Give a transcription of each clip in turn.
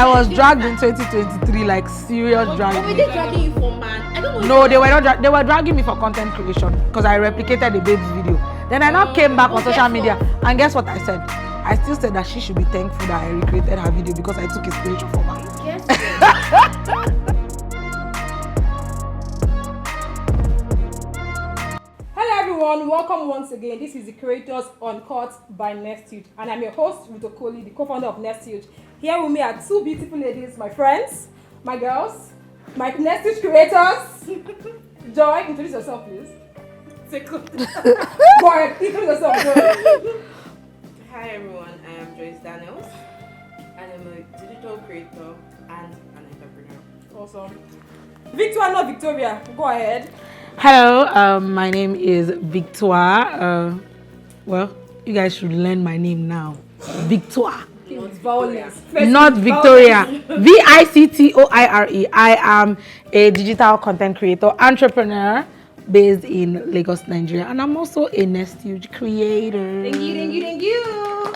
I was dragged in 2023, like serious dragging. Were they dragging you for man? I don't know. No, they were not. They were dragging me for content creation because I replicated the babe's video. Then I now came back on social media, and guess what I said? I still said that she should be thankful that I recreated her video because I took inspiration from her. Yes. Hello everyone, welcome once again. This is the creators Uncut by Nestuge, and I'm your host, Victoire, the co-founder of Nestuge. Here with me are two beautiful ladies, my friends, my girls, my Nestuge creators. Joy, introduce yourself, please. Go ahead, introduce yourself, Joy. Hi everyone, I am Joyce Daniels, and I'm a digital creator and an entrepreneur. Awesome. Victoire, not Victoria. Go ahead. Hello, my name is Victoire. Well, you guys should learn my name now. Victoire. Not Victoria. Victoire. I am a digital content creator, entrepreneur based in Lagos, Nigeria, and I'm also a Nestuge creator. Thank you.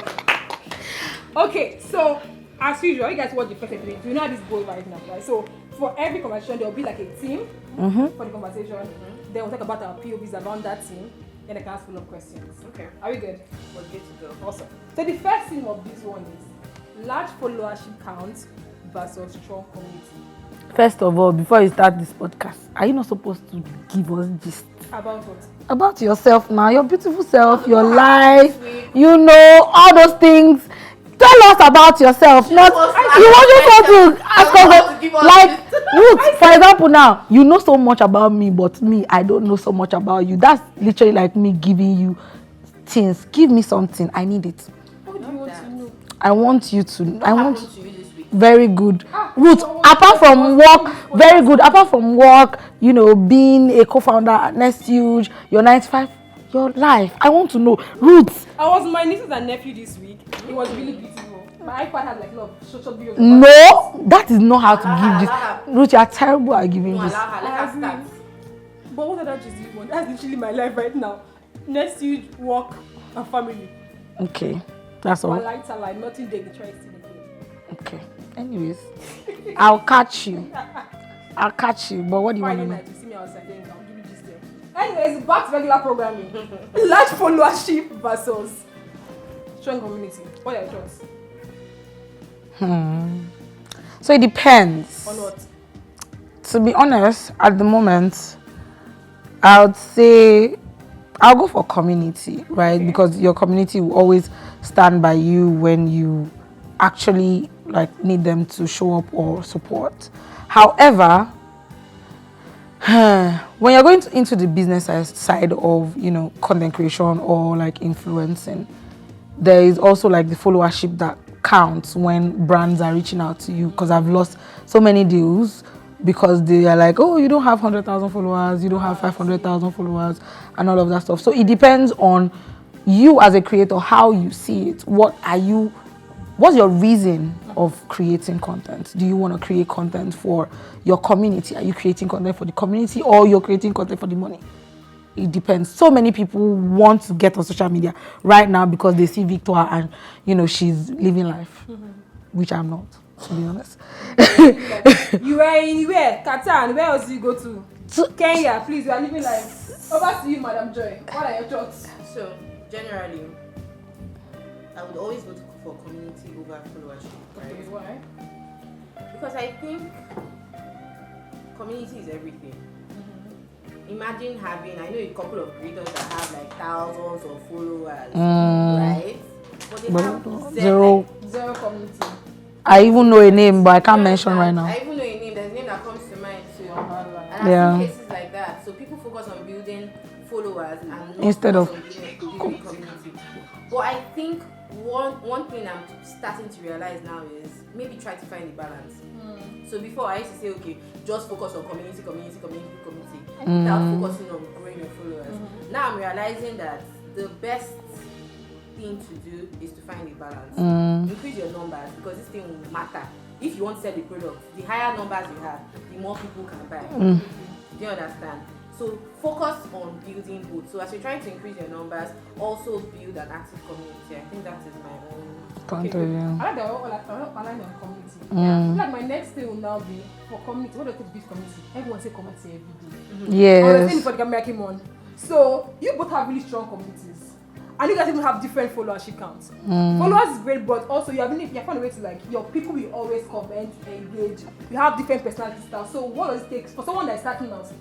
Okay, so as usual, you guys watch the first episode. You know how this goes right now, right? So for every conversation, there will be like a team for the conversation. Then we'll talk about our POVs around that team. Then I can ask full-up questions. Okay. Are we good? We're good to go. Awesome. So the first thing of this one is large followership count versus strong community. First of all, before you start this podcast, are you not supposed to give us gist About what? about yourself now, your beautiful self, your life, you know, all those things? Tell us about yourself. Not you just want to ask us like Ruth, for example. Now you know so much about me, but me, I don't know so much about you. That's literally like me giving you things. Give me something. I need it. What do you want to know? I want you to. I want. To you this week? Very good. Ruth, apart from work, very good. Apart from work, you know, being a co-founder at Nestuge, your 9-to-5, your life. I want to know. Ruth. I was with my nieces and nephew this week. It was really beautiful. My iPad had like a lot of short videos. No, that is not how to give this. Ruth, you are terrible at giving No, this. allow her. Let her start. But what other gist do you want? That's literally my life right now. Nestuge, work, and family. Okay, that's My all. lights are like nothing they try to again. Okay. Anyways, I'll catch you. But what do you want Friday to know? night, you see me outside, then I'll give you this there. Anyways, back to regular programming. Large followership versus strong community. What are your thoughts? So it depends. On what? To be honest, at the moment, I would say I'll go for community, right? Okay. Because your community will always stand by you when you actually like need them to show up or support. However, when you're going into the business side of, you know, content creation or like influencing, there is also like the followership that counts when brands are reaching out to you, because I've lost so many deals because they are like, oh, you don't have 100,000 followers, you don't have 500,000 followers and all of that stuff. So it depends on you as a creator, how you see it. What's your reason of creating content? Do you want to create content for your community? Are you creating content for the community, or you're creating content for the money? It depends. So many people want to get on social media right now because they see Victoire and, you know, she's living life, which I'm not, to be honest. You were in where? Qatar, where else do you go to? Kenya, please, you are living life. Over to you, Madam Joy. What are your thoughts? So, generally, I would always go for community over followership, right? Okay, why? Because I think community is everything. Imagine having, I know a couple of creators that have like thousands of followers, right? But they have Zero. Zero community. I even know a name, but I can't mention right now. I even know a name. There's a name that comes to mind too. And Yeah. I've seen cases like that. So people focus on building followers and not Instead of focus on building community. But I think one thing I'm starting to realize now is maybe try to find a balance. So before I used to say, okay, just focus on community, without focusing on growing your followers. Now I'm realizing that the best thing to do is to find a balance. Increase your numbers, because this thing will matter. If you want to sell the product, the higher numbers you have, the more people can buy. Do you understand? So focus on building both. So as you're trying to increase your numbers, also build an active community. I think that is my own point of view. I like that all aligned on community. I feel like my next thing will now be for community. What do I think is community? Everyone say community every day. Yes. For the American one. So you both have really strong communities, and you guys even have different followership counts. Followers is great, but also you found a way to like your people will always comment, engage. You have different personality styles. So what does it take for someone that's starting out?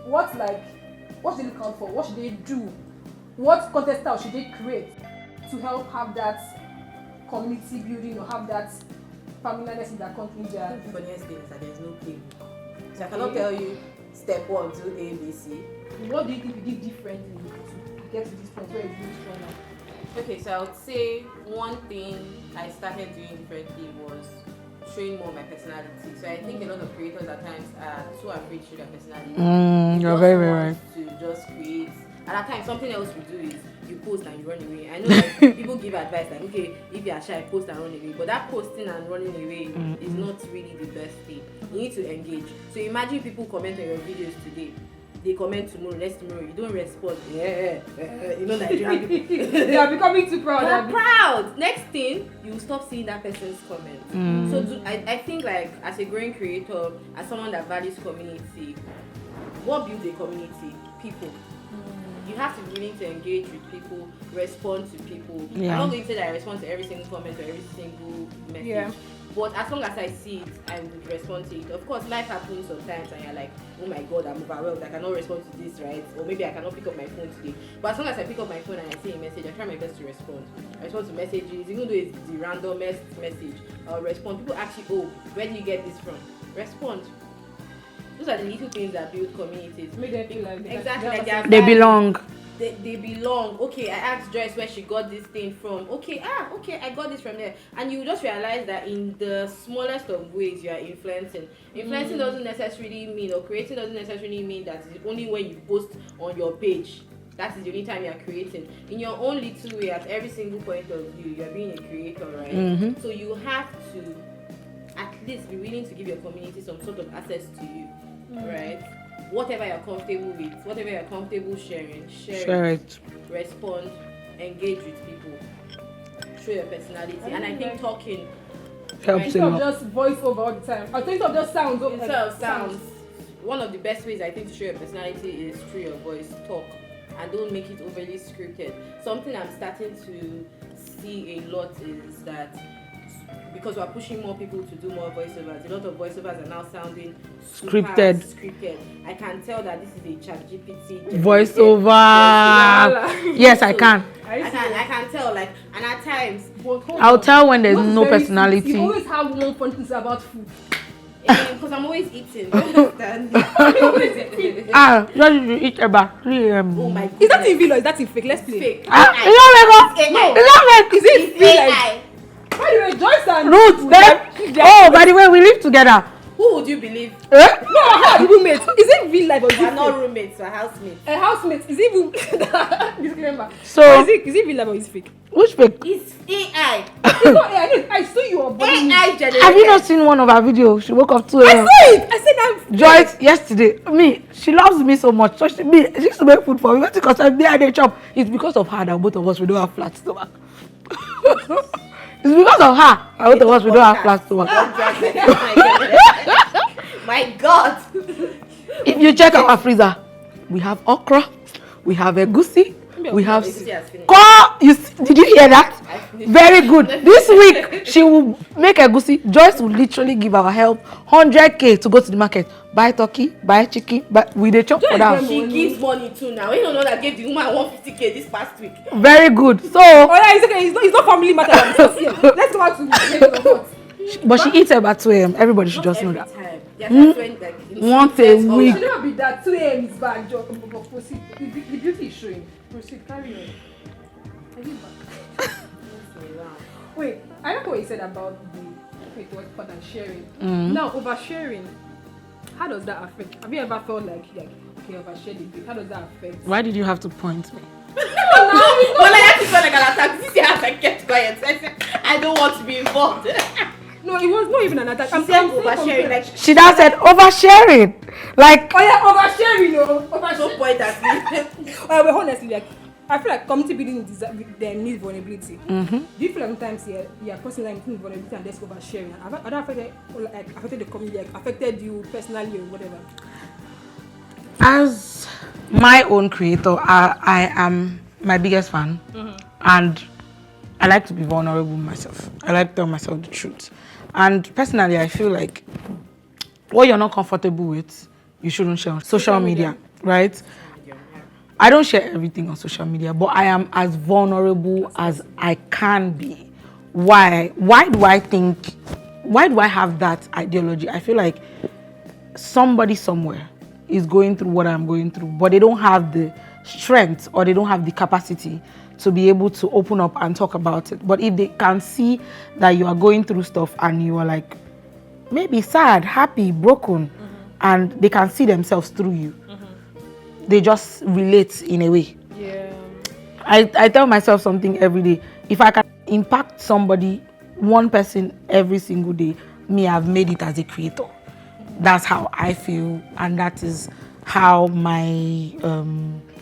What should they look out for? What should they do? What content style should they create to help have that community building or have that familiarness in their country? The funniest thing is that there's no playbook. So I cannot tell you step 1 to A, B, C. What do you think you did differently to get to this point where it's really strong now? Okay, so I would say one thing I started doing differently was showing more my personality. So I think a lot of creators at times are so afraid to show their personality. You're very, very right. To just create. And at times, something else we do is you post and you run away. I know like people give advice like, okay, if you are shy, post and run away. But that posting and running away is not really the best thing. You need to engage. So imagine people comment on your videos today. They comment tomorrow, next tomorrow, you don't respond. You know Nigerian people. They are becoming too proud. They're proud. Next thing, you will stop seeing that person's comment. So I think like as a growing creator, as someone that values community, what builds a community? People. You have to be willing to engage with people, respond to people. I'm not going to say that I respond to every single comment or every single message. Yeah. But as long as I see it, I would respond to it. Of course, life happens sometimes and you're like, oh my god, I'm overwhelmed, I cannot respond to this, right? Or maybe I cannot pick up my phone today. But as long as I pick up my phone and I see a message, I try my best to respond. I respond to messages, even though it's the randomest message, I'll respond. People ask you, oh, where do you get this from? Respond. Those are the little things that build communities. Make them feel like they belong. They belong. Okay, I asked Joyce where she got this thing from. Okay, I got this from there. And you just realize that in the smallest of ways you are influencing. Influencing doesn't necessarily mean, or creating doesn't necessarily mean that it's only when you post on your page. That is the only time you are creating. In your own little way, at every single point of view, you are being a creator, right? So you have to at least be willing to give your community some sort of access to you, right? Whatever you're comfortable with, whatever you're comfortable sharing, share it. Respond, engage with people, show your personality. And I think talking helps instead of just voice over all the time. I think of just sounds. Instead of sounds. One of the best ways I think to show your personality is through your voice. Talk. And don't make it overly scripted. Something I'm starting to see a lot is that because we're pushing more people to do more voiceovers, a lot of voiceovers are now sounding scripted. I can tell that this is a ChatGPT voiceover. Yes, I can. I can tell, like, and at times I'll tell when there's no personality. You always have one fun thing about food. Because I'm always eating. You understand? You eat about 3 a.m. Oh my God. Is that in real or is that in fake? Let's play. Fake. It's not fake. No. It's not fake. Is it real? AI. By the way, Joyce and Ruth, oh, by the way, we live together. Who would you believe? No, how roommates. Is it real life or is it We're not roommates, we're housemates. A housemate. Is it even disclaimer? So is it real life or is it fake? which fake? It's AI. It's not AI. I saw your body. AI generated. Have you not seen one of our videos? She woke up 2 a.m. I said that. Joyce yesterday. She loves me so much. So she used to make food for me. When she concerned me and they chop. It's because of her that both of us we don't have flat stomach. It's because of her that both of us we don't have flat stomach. My God. If you check our freezer, we have okra, we have egusi, we have did you hear that? Very good. This week she will make egusi. Joyce will literally give our help 100k to go to the market, buy turkey, buy chicken, but we dey chop for that. She gives money too now. You don't know that gave the woman 150k this past week. Very good. So it's okay. It's not family matter. Let's go back to the but she eats about 2 a.m. Everybody should just know that. Once a week. It should not be that 2 a.m. is bad. Proceed. The beauty is showing. Proceed. Carry on. I give back. Wait, I like what you said about what and sharing. Now, oversharing. How does that affect? Have you ever felt like okay, overshared a bit? How does that affect? Why did you have to point me? Well, I have to feel like an attack. This year I kept quiet. I don't want to be involved. No, it was not even an attack. I'm saying oversharing. Like she now said oversharing. Like oversharing. No, oversharing. No point at me. But honestly, like I feel like community building they need vulnerability. Do you feel like sometimes you're personally between vulnerability and just oversharing? Have that affected the community, like affected you personally or whatever? As my own creator, I am my biggest fan, and I like to be vulnerable myself. I like to tell myself the truth. And personally, I feel like what you're not comfortable with, you shouldn't share on social media, right? I don't share everything on social media, but I am as vulnerable as I can be. Why? Why do I have that ideology? I feel like somebody somewhere is going through what I'm going through, but they don't have the strength or they don't have the capacity to be able to open up and talk about it. But if they can see that you are going through stuff and you are like maybe sad, happy, broken, and they can see themselves through you, they just relate in a way. Yeah. I tell myself something every day. If I can impact somebody, one person every single day, I've made it as a creator. That's how I feel, and that is how my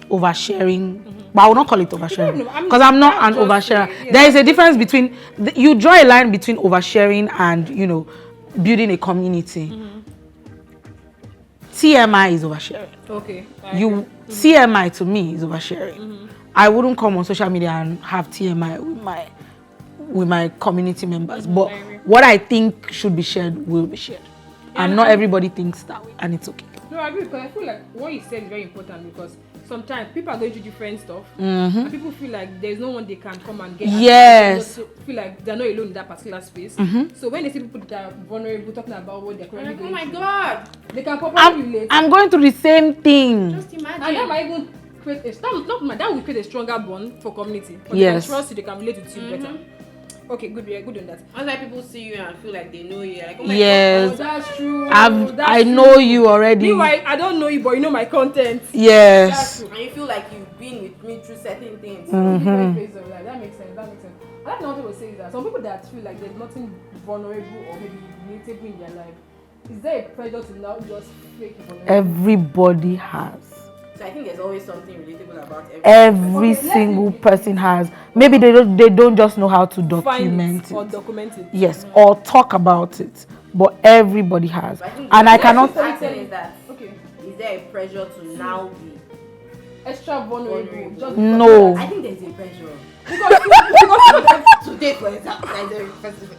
oversharing, but I will not call it oversharing because I'm not an oversharer. There is a difference between, you draw a line between oversharing and, building a community. TMI is oversharing. Okay. TMI to me is oversharing. I wouldn't come on social media and have TMI with my community members, but what I think should be shared will be shared. And not everybody thinks that way, and it's okay. No, I agree, because I feel like what you said is very important, because sometimes people are going through different stuff, and people feel like there's no one they can come and get. Yes. They feel like they're not alone in that particular space. So when they see people that are vulnerable talking about what they're currently going through, God, they can probably relate. I'm going through the same thing. Just imagine. And that might even create that will create a stronger bond for community. But Yes. they can trust you, they can relate with you better. Okay, good. Yeah, good on that. That's why people see you and feel like they know you. Like, oh my Yes. Oh, that's true. I know you already. Meanwhile, I don't know you, but you know my content. Yes. That's true. God. And you feel like you've been with me through certain things. Different phases of life. That makes sense. I like what I was saying, that some people that feel like there's nothing vulnerable or maybe relatable in their life, is there a pressure to now just fake vulnerable? Everybody has. So I think there's always something relatable about Every single person has. Maybe they don't just know how to document or it. document it. Yes, or talk about it. But everybody has. But I think And I cannot. is that Okay. is there a pressure to now be Extra vulnerable. Just No. I think there's a pressure. because Today, for example,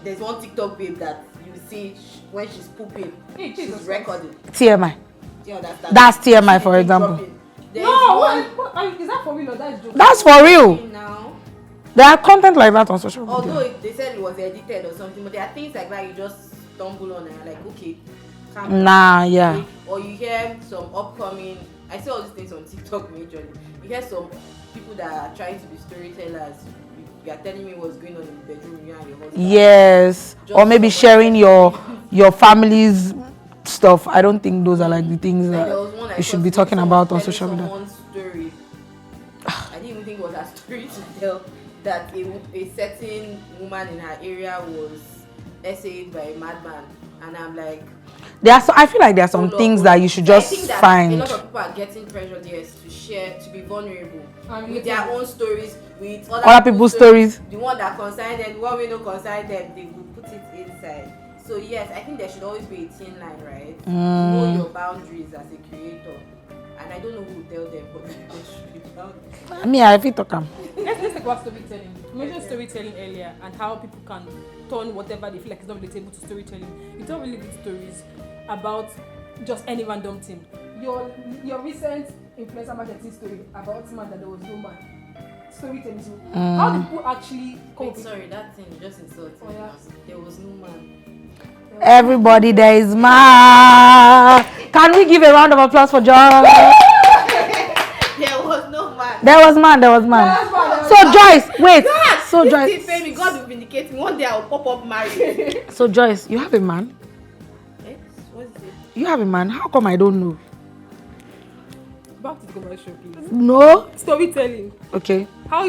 there's one TikTok babe that you see when she's pooping, Hey, she's Jesus. recording. TMI. Do you understand? That's TMI, She for keep example. dropping. There's no, one what, is that for real or that's joke? That's for real. thing now. There are content like that on social media. Although they said it was edited or something, but there are things like that you just stumble on and you're like, okay, calm down. Nah, yeah. Or you hear some upcoming. I see all these things on TikTok majorly. You hear some people that are trying to be storytellers. You are telling me what's going on in the bedroom, you and your husband. Yes. Just Or maybe so sharing your family's stuff. I don't think those are like the things Like that there was one I you saw should be today, talking someone about on telling social media. someone's story. I didn't even think it was a story to tell, that a certain woman in her area was essayed by a madman, and I'm like, I feel like there are some things that you should I just think that find. a lot of people are getting pressured, yes, to share, to be vulnerable And with their own stories, with Other people's stories. The one that concern them, the one we know concern them, they will put it inside. So yes, I think there should always be a thin line, right? Know your boundaries as a creator. And I don't know who will tell them, but there should be boundaries. I feel talk am. Let's talk about storytelling. You mentioned storytelling earlier and how people can turn whatever they feel like is not relatable to storytelling. You tell really good stories about just any random thing. Your recent influencer marketing story about man that there was no man. Storytelling. So how do people actually come Wait, up with sorry, that thing you just insulted. Oh, yeah. There was no man. Everybody there is man. Can we give a round of applause for John? There was no man. There was man. So Joyce, wait. So This Joyce. thing paid me. God will vindicate me. One day I'll pop up married. So Joyce, you have a man? What's it? You have a man? How come I don't know? back to the commercial, please? No. Storytelling. Okay. How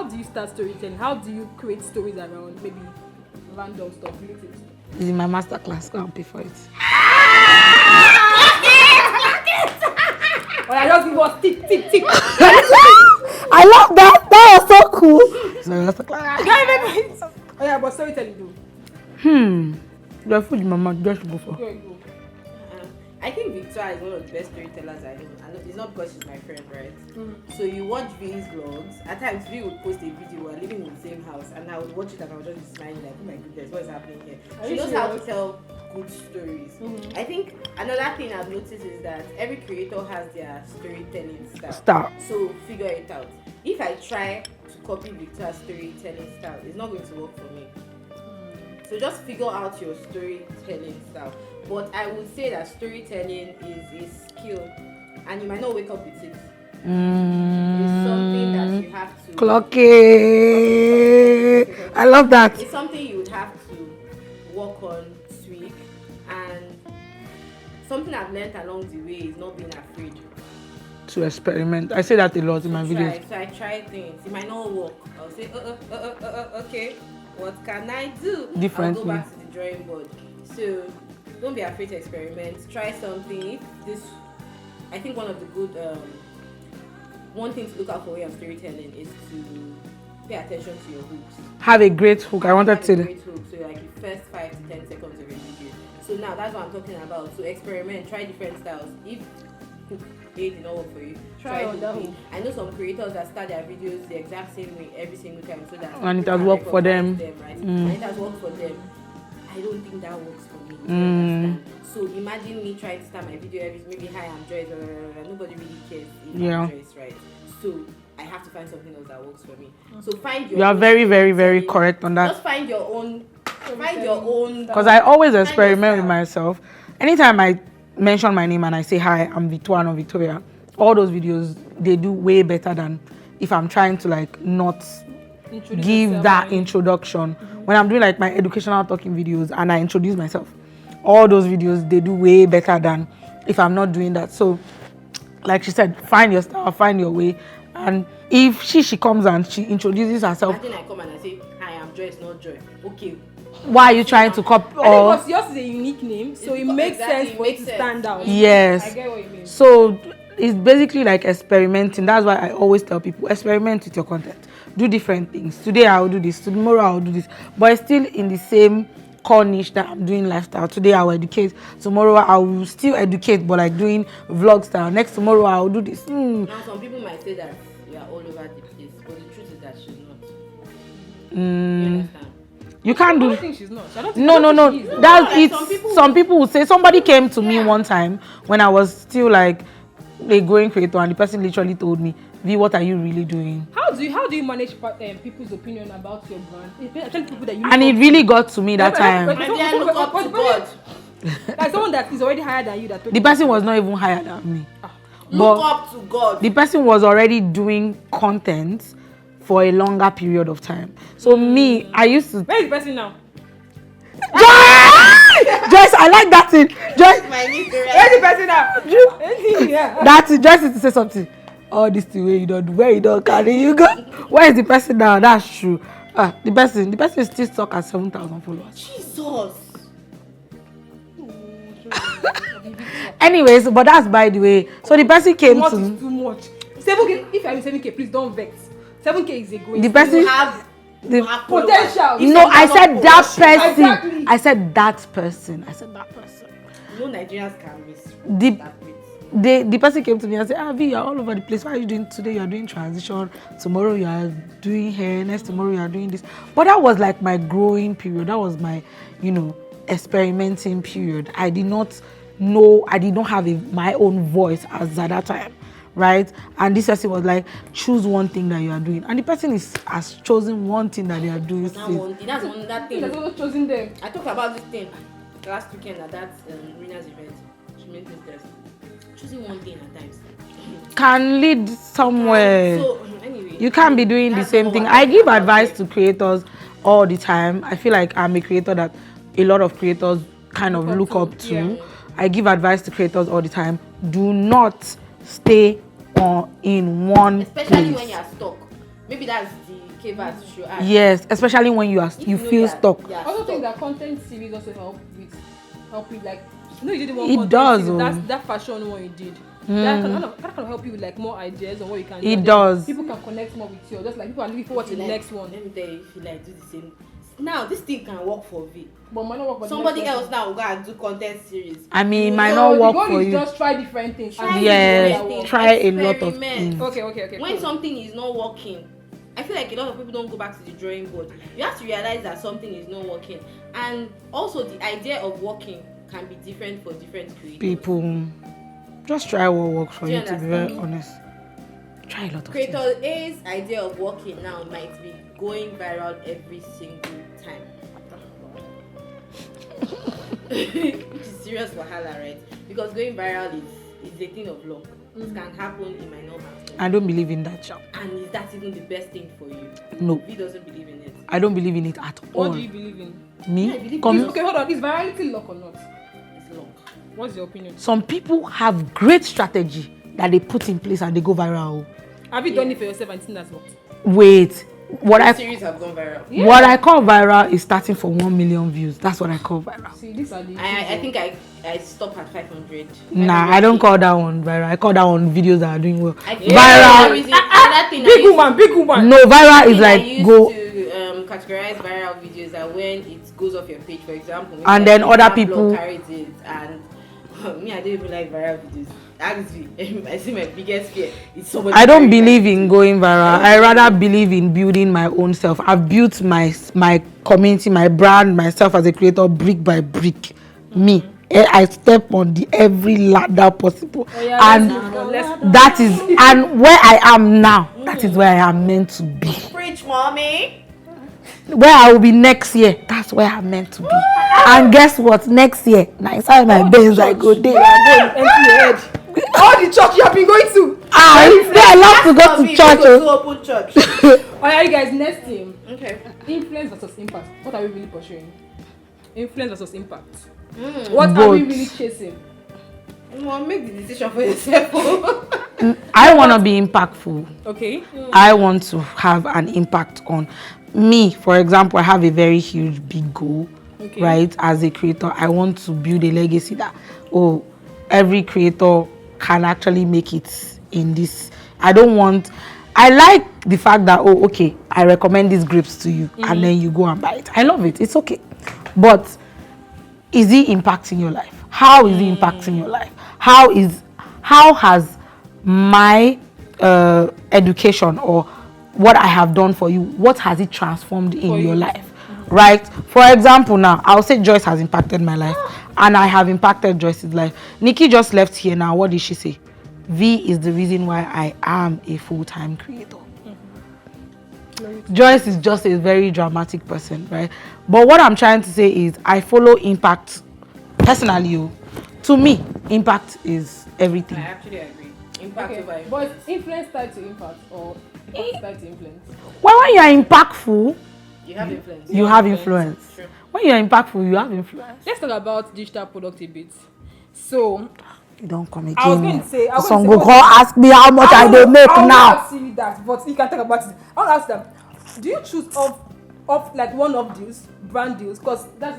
do you start storytelling? How do you create stories around maybe random stuff related? This is my master class. Go and pay for it. Or I just give us tick. I love that. That was so cool. So that's Oh yeah, but storytelling though. Your food, mama, just go for. Go. I think Victoire is one of the best storytellers I know. And it's not because she's my friend, right? So you watch V's vlogs. At times, V would post a video. We're living in the same house, and I would watch it and I would just be smiling like, oh my goodness, what is happening here? She knows how to tell good stories. I think another thing I've noticed is that every creator has their storytelling style. So figure it out. If I try to copy Victoire's storytelling style, it's not going to work for me. So just figure out your storytelling style. But I would say that storytelling is a skill, and you might not wake up with it. It's something that you have to clock it. I love that. It's something you would have to work on, tweak, and something I've learned along the way is not being afraid to experiment. I say that a lot in my videos. So I try things. It might not work. I'll say, okay, what can I do? Differently. I'll go back to the drawing board. So don't be afraid to experiment. Try something. I think one of the good one thing to look out for when you're storytelling is to pay attention to your hooks. Have a great hook. I wanted to. Great hook. So like the first 5 to 10 seconds of a video. So now that's what I'm talking about. So experiment. Try different styles. If hook A did not work for you, try hook B. I know some creators that start their videos the exact same way every single time, so that and it has worked for them. Right? And it has worked for them. I don't think that works for me. You understand? So imagine me trying to start my video maybe hi, I'm Joyce, nobody really cares if I'm Joyce, right? So I have to find something else that works for me. So find your. You are very, very, very correct on that. Just find your own. Because I always experiment with myself. Anytime I mention my name and I say hi, I'm Victoire, not Victoria. All those videos they do way better than if I'm trying to like not give that introduction. When I'm doing like my educational talking videos and I introduce myself, all those videos they do way better than if I'm not doing that. So like she said, find your style, find your way. And if she comes and she introduces herself, I think I come and I say hi, I'm Joyce, not Joy. Okay, why are you trying to copy? Because yours is a unique name, so it makes sense for it to stand out. Yes, I get what you mean. So it's basically like experimenting. That's why I always tell people, experiment with your content. Do different things. Today I will do this, tomorrow I will do this. But it's still in the same core niche that I'm doing lifestyle. Today I will educate, tomorrow I will still educate, but like doing vlog style. Next tomorrow I will do this. Now some people might say that you are all over the place, but the truth is that she's not. You understand? You can't do. I don't think she's not. No. That's it. Some people would say. Somebody came to me one time when I was still like a growing creator, and the person literally told me, "V, what are you really doing?" How do you manage people's opinion about your brand? Tell people that you. And it really got to me that time. And then I look up to God. Like someone that is already higher than you. The person was not even higher than me. Look up to God. The person was already doing content for a longer period of time. So me, I used to. Where is the person now? Joyce, I like that thing. Joyce, my niece. Where is the person now? That's it. Joyce is to say something. All this the way you don't do, where you don't carry you go. Where is the person now? That's true. The person is still stuck at 7,000 followers. Jesus. Anyways, but that's by the way. So the person came to me. Too much. 7K. If I have 7K, please don't vex. 7K is a great. The person you have potential. No, I said that person. Exactly. I said that person. No Nigerians can miss. The person came to me and said, V, you're all over the place. What are you doing today? You're doing transition. Tomorrow you are doing hair. Next tomorrow you are doing this. But that was like my growing period. That was my, experimenting period. I did not know. I did not have my own voice as at that time. Right? And this person was like, choose one thing that you are doing. And the person has chosen one thing that they are doing. That's one thing. That thing. That's what chosen them. I talked about this thing last weekend at that Rina's event. She made this test. Choosing one thing at times can lead somewhere. So anyway, you can't be doing the same thing. I give advice to creators all the time. I feel like I'm a creator that a lot of creators kind of look up to. Yeah. I give advice to creators all the time. Do not stay in one especially place. When you are stuck. Maybe that's the caveat you add. Yes, especially when you feel stuck. I also think that content series also help with like. No, you did one. It does. That fashion one you did. That can help you with like more ideas on what you can do. It does. People can connect more with you. Just like people are looking forward to the next one. Let me tell you, if you like do the same. Now this thing can work for V. But might not work for somebody else now will go and do content series. I mean, it might not work for you. Just try different things. Try a lot of things. Okay. When something is not working, I feel like a lot of people don't go back to the drawing board. You have to realize that something is not working, and also the idea of working can be different for different creators. People, just try what works for you. To be very honest, try a lot of Creator things. A's idea of working now might be going viral every single time. Which is serious wahala, right? Because going viral is a thing of luck. It can happen, it might not happen. I don't believe in that, child. And is that even the best thing for you? No. He doesn't believe in it. I don't believe in it at all. What do you believe in? Me? Yeah, I believe Okay, hold on. Is virality luck or not? It's luck. What's your opinion? Some people have great strategy that they put in place and they go viral. Have you done it for yourself and seen that's what? Wait, Series have gone viral. Yeah. what I call viral is starting from 1 million views. That's what I call viral. See, these are the. I think I stopped at 500. Nah, I don't call that one viral. I call that one videos that are doing well. Viral. Big woman. No, viral is I like used go to categorize viral videos and when it goes off your page, for example, maybe and then like other Blog people carries it, and me, I don't even like viral videos. Actually, I see my biggest fear is somebody. I don't believe in going viral. I rather believe in building my own self. I've built my community, my brand, myself as a creator brick by brick. Me, I step on every ladder possible, and that is and where I am now. That is where I am meant to be. Preach, mommy. Where I will be next year, that's where I'm meant to be. And guess what? Next year, inside my Benz, I go there. All the church you have been going to. I love to go to church. Open church. Alright, you guys, next team. Okay. Influence versus impact. What are we really pursuing? Influence versus impact. What are we Both. really chasing? Well, make the decision for yourself. I want to be impactful. Okay. I want to have an impact on me. For example, I have a very huge, big goal, right? As a creator, I want to build a legacy that, every creator can actually make it in this. I like the fact that, I recommend these grapes to you and then you go and buy it. I love it. It's okay. But is it impacting your life? How is it impacting your life? How has my education or what I have done for you, what has it transformed in your life? Right? For example, now I'll say Joyce has impacted my life and I have impacted Joyce's life. Nikki just left here now. What did she say? V is the reason why I am a full-time creator. Joyce is just a very dramatic person, right? But what I'm trying to say is I follow impact personally. To me, impact is everything. I actually agree. Impact over influence. But influence tied to impact or impact tied to influence? Well, when you are impactful, You have influence. you have influence. Sure. When you are impactful, you have influence. Let's talk about digital product a bit. So, You don't come again. I was going to say, Some go call ask me how much I dey make I now. ask you that, but you can talk about it. I want to ask them, do you choose of like one of these brand deals? Because that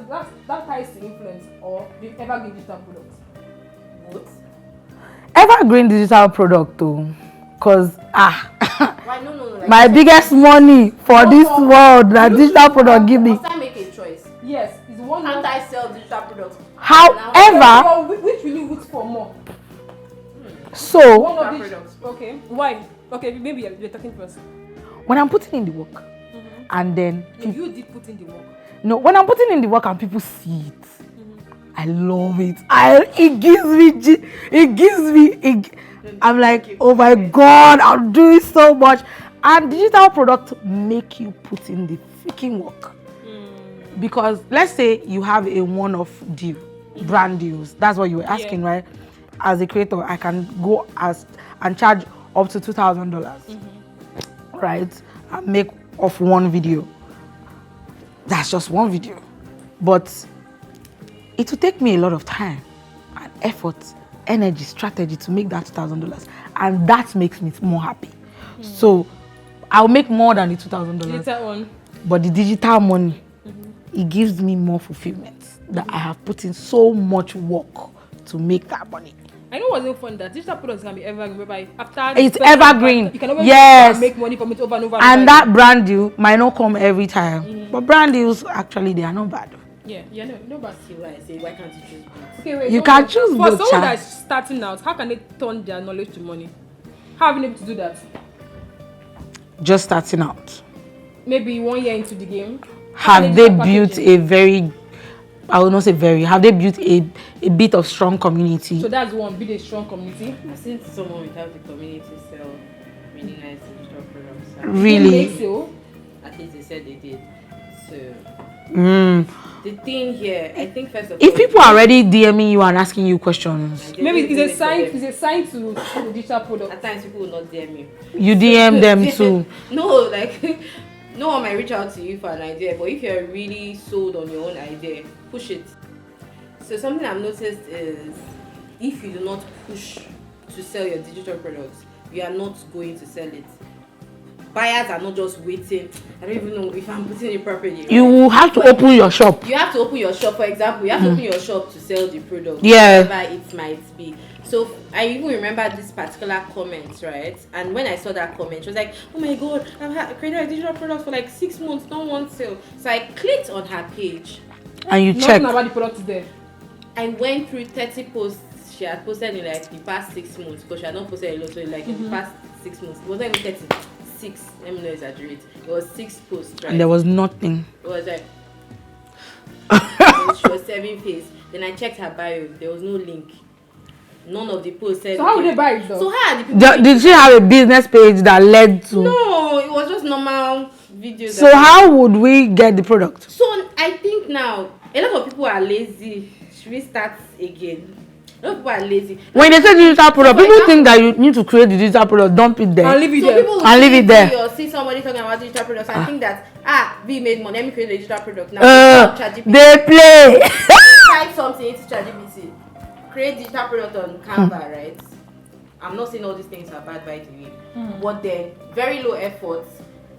ties to influence, or do you ever give digital products? What? Evergreen digital product though, cause Why? No. Like my biggest money for this world that digital product give me. must I make a choice? Yes, it's one. Can't I sell digital products? However, So, which will you root for more? so One of Digital these. products. Okay. Why? Okay, maybe you're talking first. when I'm putting in the work, and then If you did put in the work. no, when I'm putting in the work and people see it, I love it. I'm like, oh my God, I'm doing so much. And digital products make you put in the freaking work. Because let's say you have a one-off deal, brand deals. That's what you were asking, right? As a creator, I can go and charge up to $2,000, right? And make off one video. That's just one video. But it will take me a lot of time and effort, energy, strategy to make that $2,000. And that makes me more happy. So I'll make more than the $2,000. Later on. But the digital money, it gives me more fulfillment that I have put in so much work to make that money. I know what's fun that digital products can be evergreen, whereby after It's evergreen. you can always Yes. make money from it over and over. And that brand deal might not come every time. But brand deals, actually, they are not bad. Yeah, no, but See why I say, why can't you choose both? okay, wait. You don't can worry. choose For both, someone child. that's starting out, how can they turn their knowledge to money? How have you been able to do that? Just starting out. Maybe 1 year into the game. How can Have do they that built packaging? a very, I will not say very, have they built a bit of strong community? So that's one, build a strong community. I've seen someone without the community sell really nice digital products. They Really? make so. At least they said they did. So Mm. the thing here, I think first of all, If people are already DMing you and asking you questions, Maybe they do it's it a for sign. them. It's a sign to the digital product. At times people will not DM me. you DM them too. No, like no one might reach out to you for an idea, but if you're really sold on your own idea, push it. So something I've noticed is if you do not push to sell your digital products, you are not going to sell it. Buyers are not just waiting. I don't even know if I'm putting it properly. Right? You will have to open your shop. You have to open your shop. For example, you have to open your shop to sell the product. Yeah. Whatever it might be. So I even remember this particular comment, right? And when I saw that comment, she was like, "Oh my god, I've created a digital product for like 6 months, not one sale." So I clicked on her page. And you Nothing check. about the product is there. I went through 30 posts she had posted in like the past 6 months, because she had not posted a lot. So like in the past 6 months, it wasn't even 30. 6, let me not exaggerate. It was 6 posts, right? And there was nothing. It was like she was serving face. Then I checked her bio. There was no link. None of the posts said. So how would they buy it though? So how are the people? Did she have a business page that led to? No, it was just normal videos. So how would we get the product? So I think now a lot of people are lazy. Should we start again? A lot of people are lazy. When they say digital product, For people example- think that you need to create the digital product, dump it there. And leave it So there. people will And leave it there. Or see somebody talking about digital products and think that we made money. Let me create a digital product now. ChatGPT. They play. Type something into ChatGPT. Create digital product on Canva, right? I'm not saying all these things are bad by the way, but then very low effort.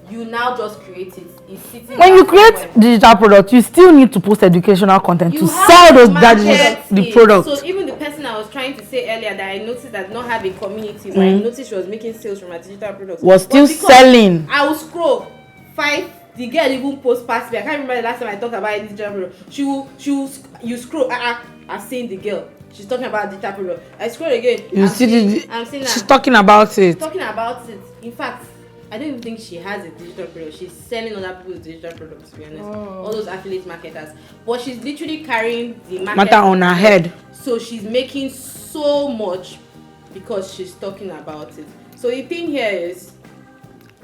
You now just create it. It's sitting. When you there create somewhere. digital product, you still need to post educational content You to have sell to those market the it. product. So even the person I was trying to say earlier that I noticed that not have a community, but I noticed she was making sales from her digital products. Was But still because selling. I will scroll 5. The girl even post past me. I can't remember the last time I talked about a digital product. You scroll. I've seen the girl. She's talking about digital product. I scroll again. You see, I'm seeing she's her talking about it. talking about it. In fact, I don't even think she has a digital product. She's selling other people's digital products, to be honest. All those affiliate marketers. But she's literally carrying the Matter on her head. So she's making so much because she's talking about it. So the thing here is,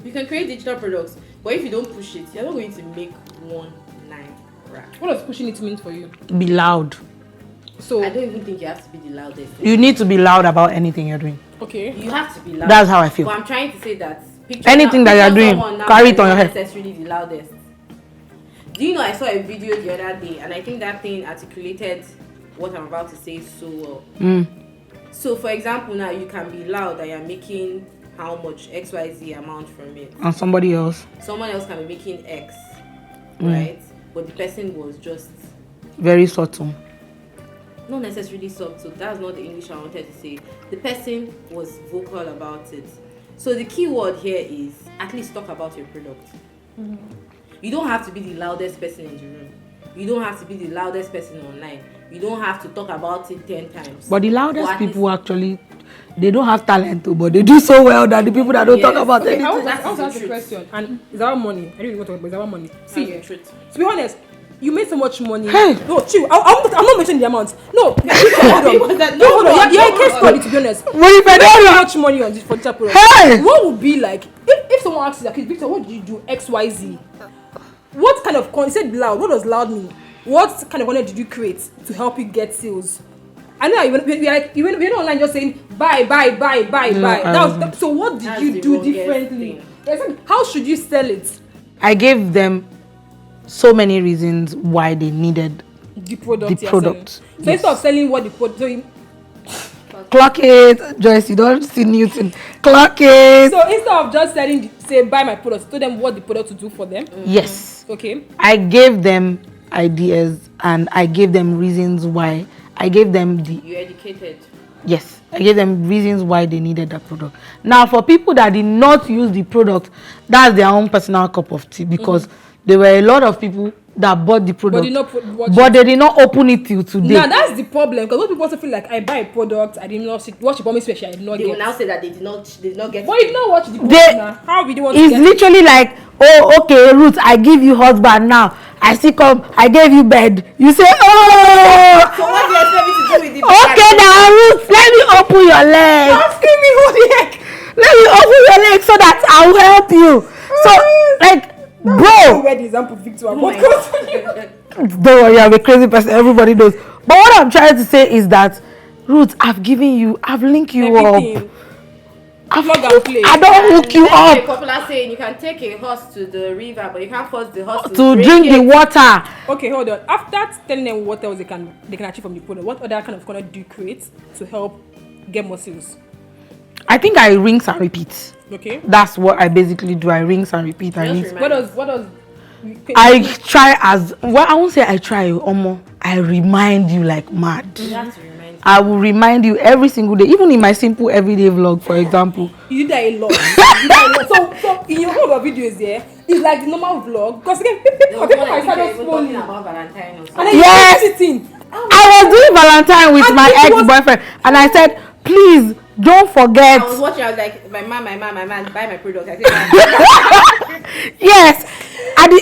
you can create digital products, but if you don't push it, you're not going to make 1 naira. What does pushing it mean for you? Be loud. So I don't even think you have to be the loudest. You need to be loud about anything you're doing. okay. You have to be loud. That's how I feel. But I'm trying to say that Anything that you're doing, someone now carry it that on is your not head. necessarily the loudest. Do you know, I saw a video the other day, and I think that thing articulated what I'm about to say so well. So for example, now you can be loud that you're making how much XYZ amount from it. And somebody else. Someone else can be making X, right? But the person was just Very subtle. not necessarily subtle. That's not the English I wanted to say. The person was vocal about it. So the key word here is at least talk about your product. You don't have to be the loudest person in the room. You don't have to be the loudest person online. You don't have to talk about it 10 times. But the loudest at people least- actually, they don't have talent too, but they do so well that the people that don't talk Yes. about Okay, anything. I want That to is the ask a truth. question, and it's about money. I don't even want to talk about it's about money. See, That's the truth. to be honest, you made so much money. Hey. No, chill. I'm not mentioning the amount. No, hold on. That- No, hold on. no, You're a no, case no. study, to be honest. But if I You made so don't much money on this for digital product. Hey! What would be like if someone asks you, like, Victor, what did you do? XYZ. What kind of content? Said loud. What does loud mean? What kind of content did you create to help you get sales? I know you went online just saying buy. So what did That's you the do wrongest differently? thing. Yes, how should you sell it? I gave them so many reasons why they needed The product. The you're product, selling. So instead of selling what the product, clock it. Joyce, you don't see Newton. Clock it. so instead of just selling, say buy my product, tell them what the product to do for them. Yes. Okay. I gave them ideas and I gave them reasons why. I gave them the You're educated. Yes, I gave them reasons why they needed that product. Now, for people that did not use the product, that's their own personal cup of tea, because there were a lot of people that bought the product, but they did not open it till today. Now that's the problem, because most people also feel like I buy a product, I did not see what you promised me, I did not They get. will now say that they did not get. But you know what the product now? How we do want to It's get literally like, oh, okay, Ruth, I give you husband now. I still come, I gave you bed. You say, oh, So what do you expect me to do with the okay now, Ruth, let me open your leg. asking me what the heck? Let me open your leg so that I'll help you. So, like, bro, Where the example Victoire? Oh my Because don't worry, I'm a crazy person. Everybody knows. But what I'm trying to say is that, Ruth, I've given you, I've linked you everything. up. I've Plug and play. I don't hook you There's a up popular saying, you can take a horse to the river, but you can't force the horse to drink the water. Okay, hold on. After telling them what else they can achieve from the product, what other kind of content do you create to help get more sales? I think I rinse and repeat. Okay. That's what I basically do. I rinse and repeat. I rinse. What does I try as well. I won't say I try, Omo. I remind you like mad. You have to remind you. I will remind you every single day, even in my simple everyday vlog, for example. You do that a lot. You do that a lot. So in your whole of videos there, it's like the normal vlog. Because again, people might start just talking scrolling. about Valentine or And something. then Yes. you keep sitting. I was doing Valentine with And my it was- ex-boyfriend, and I said, please don't forget. I was watching, I was like, my man, buy my product. I said, Yes.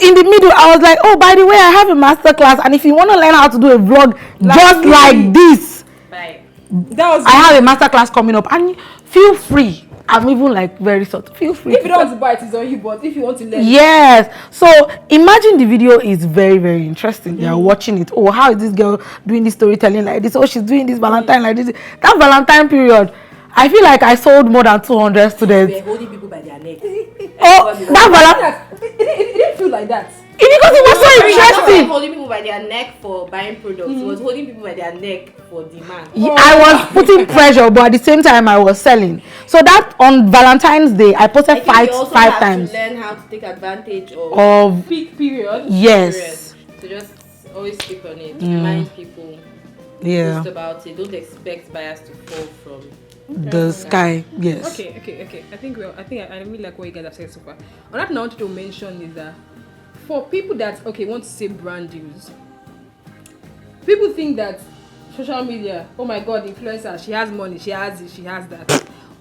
In the middle, I was like, oh, by the way, I have a master class, and if you want to learn how to do a vlog just me. like this, buy. That was I have a master class coming up, and feel free. I'm even like very sort. Feel free. if you don't want to buy it, it's on you. But if you want to learn, Yes. So imagine the video is very, very interesting. They are watching it. Oh, how is this girl doing this storytelling like this? Oh, she's doing this Valentine like this. That Valentine period, I feel like I sold more than 200 students. They're holding people by their neck. Oh, that Valentine. it didn't feel like that. Because it was so It was not interesting. holding people by their neck for buying products. It was holding people by their neck for demand. I was putting pressure, but at the same time, I was selling. So that on Valentine's Day, I posted I think you also five have times to learn how to take advantage of Peak period. yes, So just always stick on it. Remind people. yeah, Post about it. Don't expect buyers to fall from. the sky, yes. Okay. I think I really like what you guys have said so far. Another thing I wanted to mention is that for people that want to say brand deals, people think that social media, oh my god, influencer, she has money, she has this, she has that.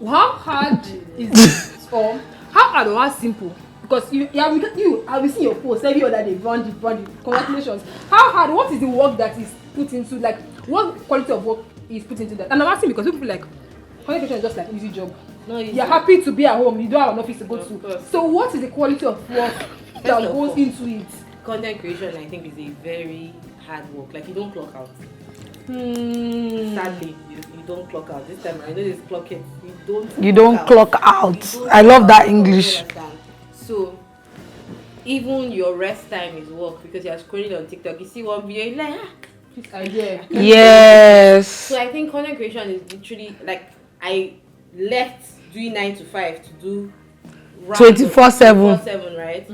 How hard is it? Or how hard or how simple? Because I will see your post every other day, brand deal. Congratulations. How hard? What is the work that is put into, like, what quality of work is put into that? And I'm asking because people feel like communication is just like an easy job. No, You're happy to be at home, you don't have an office to go Of to. course. So what is the quality of work that of goes all, into it? Content creation, I think, is a very hard work. Like, you don't clock out. Sadly, you don't clock out. This time I know this clock it. You don't clock out. I love that English. So even your rest time is work because you're scrolling on TikTok. You see one video, you're like, This idea. Yes. So I think content creation is literally like I left doing 9 to 5 to do 24/7. 24/7, right?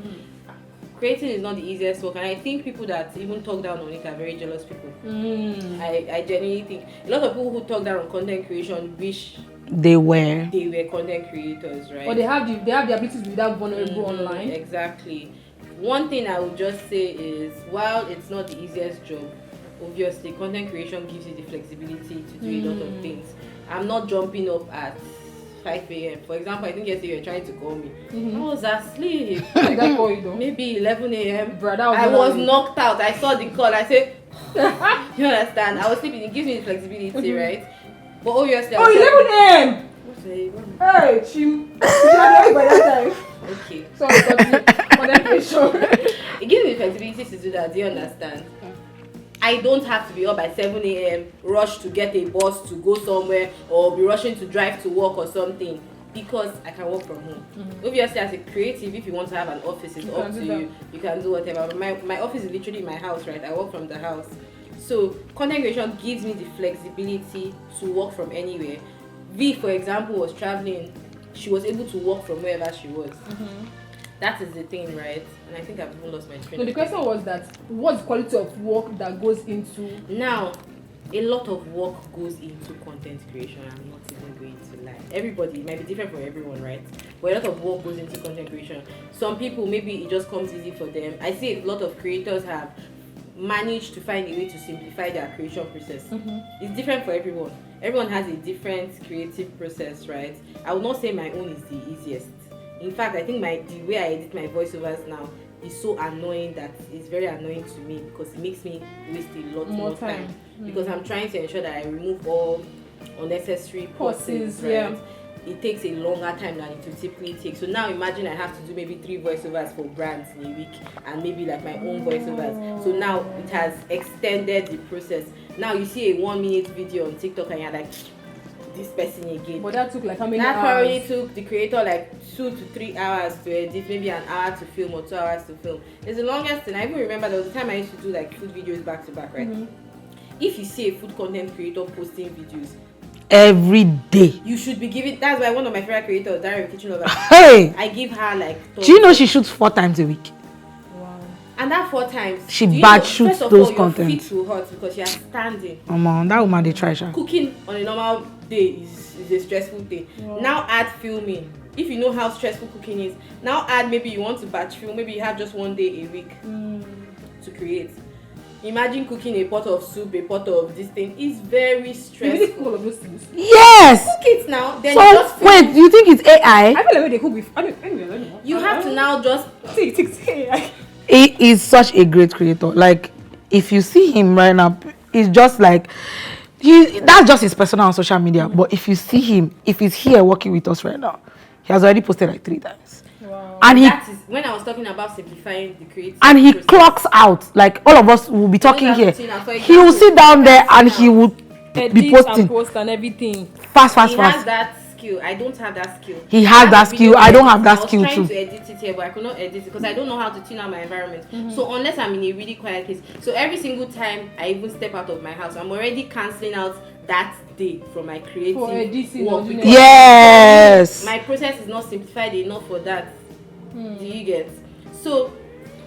Creating is not the easiest work, and I think people that even talk down on it are very jealous people. I genuinely think a lot of people who talk down on content creation wish They were. they were content creators, right? Or they have the ability to be that vulnerable online. Exactly. One thing I would just say is, while it's not the easiest job, obviously content creation gives you the flexibility to do a lot of things. I'm not jumping up at 5 a.m. For example, I think yesterday you were trying to call me. I was asleep. Like that call you though. Maybe 11 a.m. Bruh, that was I not was early. knocked out. I saw the call. I said, you understand? I was sleeping. It gives me the flexibility, right? But obviously, I was 11 a.m. What's the- Hey, Chim. She had left by that time. Okay. Sorry, content creation. It gives me the flexibility to do that. Do you understand? I don't have to be up by 7 a.m. rush to get a bus to go somewhere or be rushing to drive to work or something because I can work from home. Obviously, as a creative, if you want to have an office, it's up to you. You can do whatever. My office is literally my house, right? I work from the house. So content creation gives me the flexibility to work from anywhere. V, for example, was traveling. She was able to work from wherever she was. That is the thing, right? And I think I've even lost my train. No, the question was that what's the quality of work that goes into Now, a lot of work goes into content creation. I'm not even going to lie. Everybody, it might be different for everyone, right? But a lot of work goes into content creation. Some people, maybe it just comes easy for them. I see a lot of creators have managed to find a way to simplify their creation process. It's different for everyone. Everyone has a different creative process, right? I would not say my own is the easiest. In fact, I think the way I edit my voiceovers now is so annoying that it's very annoying to me because it makes me waste a lot more time. Because I'm trying to ensure that I remove all unnecessary pauses, right? Yeah. It takes a longer time than it would typically take. So now imagine I have to do maybe 3 voiceovers for brands in a week and maybe like my own voiceovers. So now it has extended the process. Now you see a 1-minute video on TikTok and you're like, this person again. But that took like how many hours? That probably took the creator like 2 to 3 hours to edit, maybe an hour to film or 2 hours to film. It's the longest thing. I even remember there was a time I used to do like food videos back to back, right? If you see a food content creator posting videos every day, you should be giving. That's why one of my favorite creators, Daria Kitchen Lover, hey, I give her like. Do you know she shoots 4 times a week? Wow. And that 4 times she bad shoots those content. Your feet will hurt because she is standing. That woman they try her. Cooking on a normal day is a stressful day. Wow. Now add filming. If you know how stressful cooking is, now add maybe you want to batch film. Maybe you have just 1 day a week to create. Imagine cooking a pot of soup, a pot of this thing. It's very stressful. You really cook all of those things? Yes! Cook it now. Then so, you just wait, do you think it's AI? I feel like when they cook with... I don't know. You have to now just... It's AI. He is such a great creator. Like, if you see him right now, it's just like... That's just his persona on social media. But if you see him, if he's here working with us right now, he has already posted like 3 times. Wow. And that is when I was talking about simplifying the creative and he process. clocks out. Like all of us will be talking here. He will sit down there and he will be posting and post and everything. Fast. He has that skill. I don't have that skill. He has that skill. I don't have that skill too. I was trying to edit it here, but I could not edit it because I don't know how to tune out my environment. So unless I'm in a really quiet place, so every single time I even step out of my house, I'm already cancelling out that day from my creative work. Yes. My process is not simplified enough for that. Do you get? So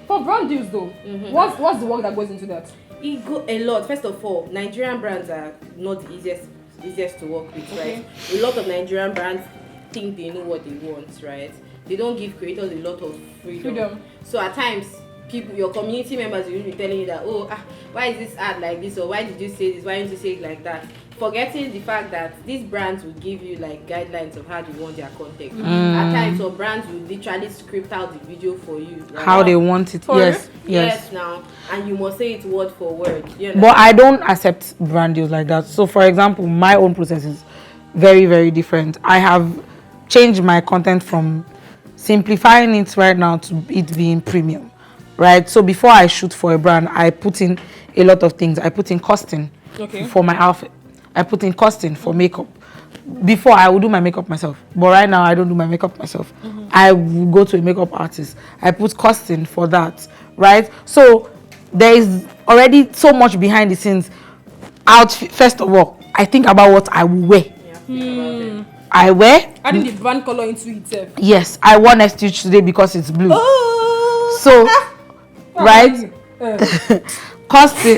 for brand deals though, what's the work that goes into that? It go a lot. First of all, Nigerian brands are not the easiest to work with, right? A lot of Nigerian brands think they know what they want, right? They don't give creators a lot of freedom. So at times, your community members will be telling you that, why is this ad like this, or why did you say this, why didn't you say it like that? Forgetting the fact that these brands will give you like guidelines of how they want their content. At times, some brands will literally script out the video for you. Right? How they want it. Yes. Now, and you must say it word for word. But I don't accept brand deals like that. So, for example, my own process is very, very different. I have changed my content from simplifying it right now to it being premium. Right? So before I shoot for a brand, I put in a lot of things. I put in costing for my outfit. I put in costing for makeup. Before, I would do my makeup myself. But right now, I don't do my makeup myself. I will go to a makeup artist. I put costing for that. Right? So there is already so much behind the scenes. Outfit, first of all, I think about what I will wear. I wear. Adding the brand color into itself. Yes, I wore Nestuge today because it's blue. So, right? Costing.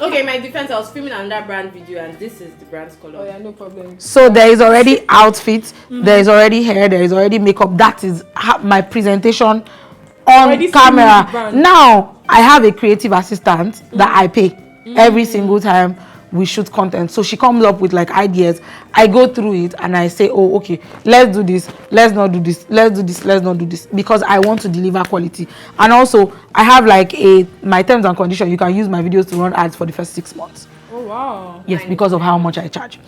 Okay, my defense, I was filming another brand video and this is the brand's color. Oh yeah, no problem. So there is already outfit, there is already hair, there is already makeup. That is my presentation on already camera. Now, I have a creative assistant that I pay every single time we shoot content. So she comes up with like ideas. I go through it and I say, oh, okay, let's do this, let's not do this, let's do this, let's not do this, because I want to deliver quality. And also, I have like my terms and conditions. You can use my videos to run ads for the first 6 months. Oh wow. Yes, because of how much I charge.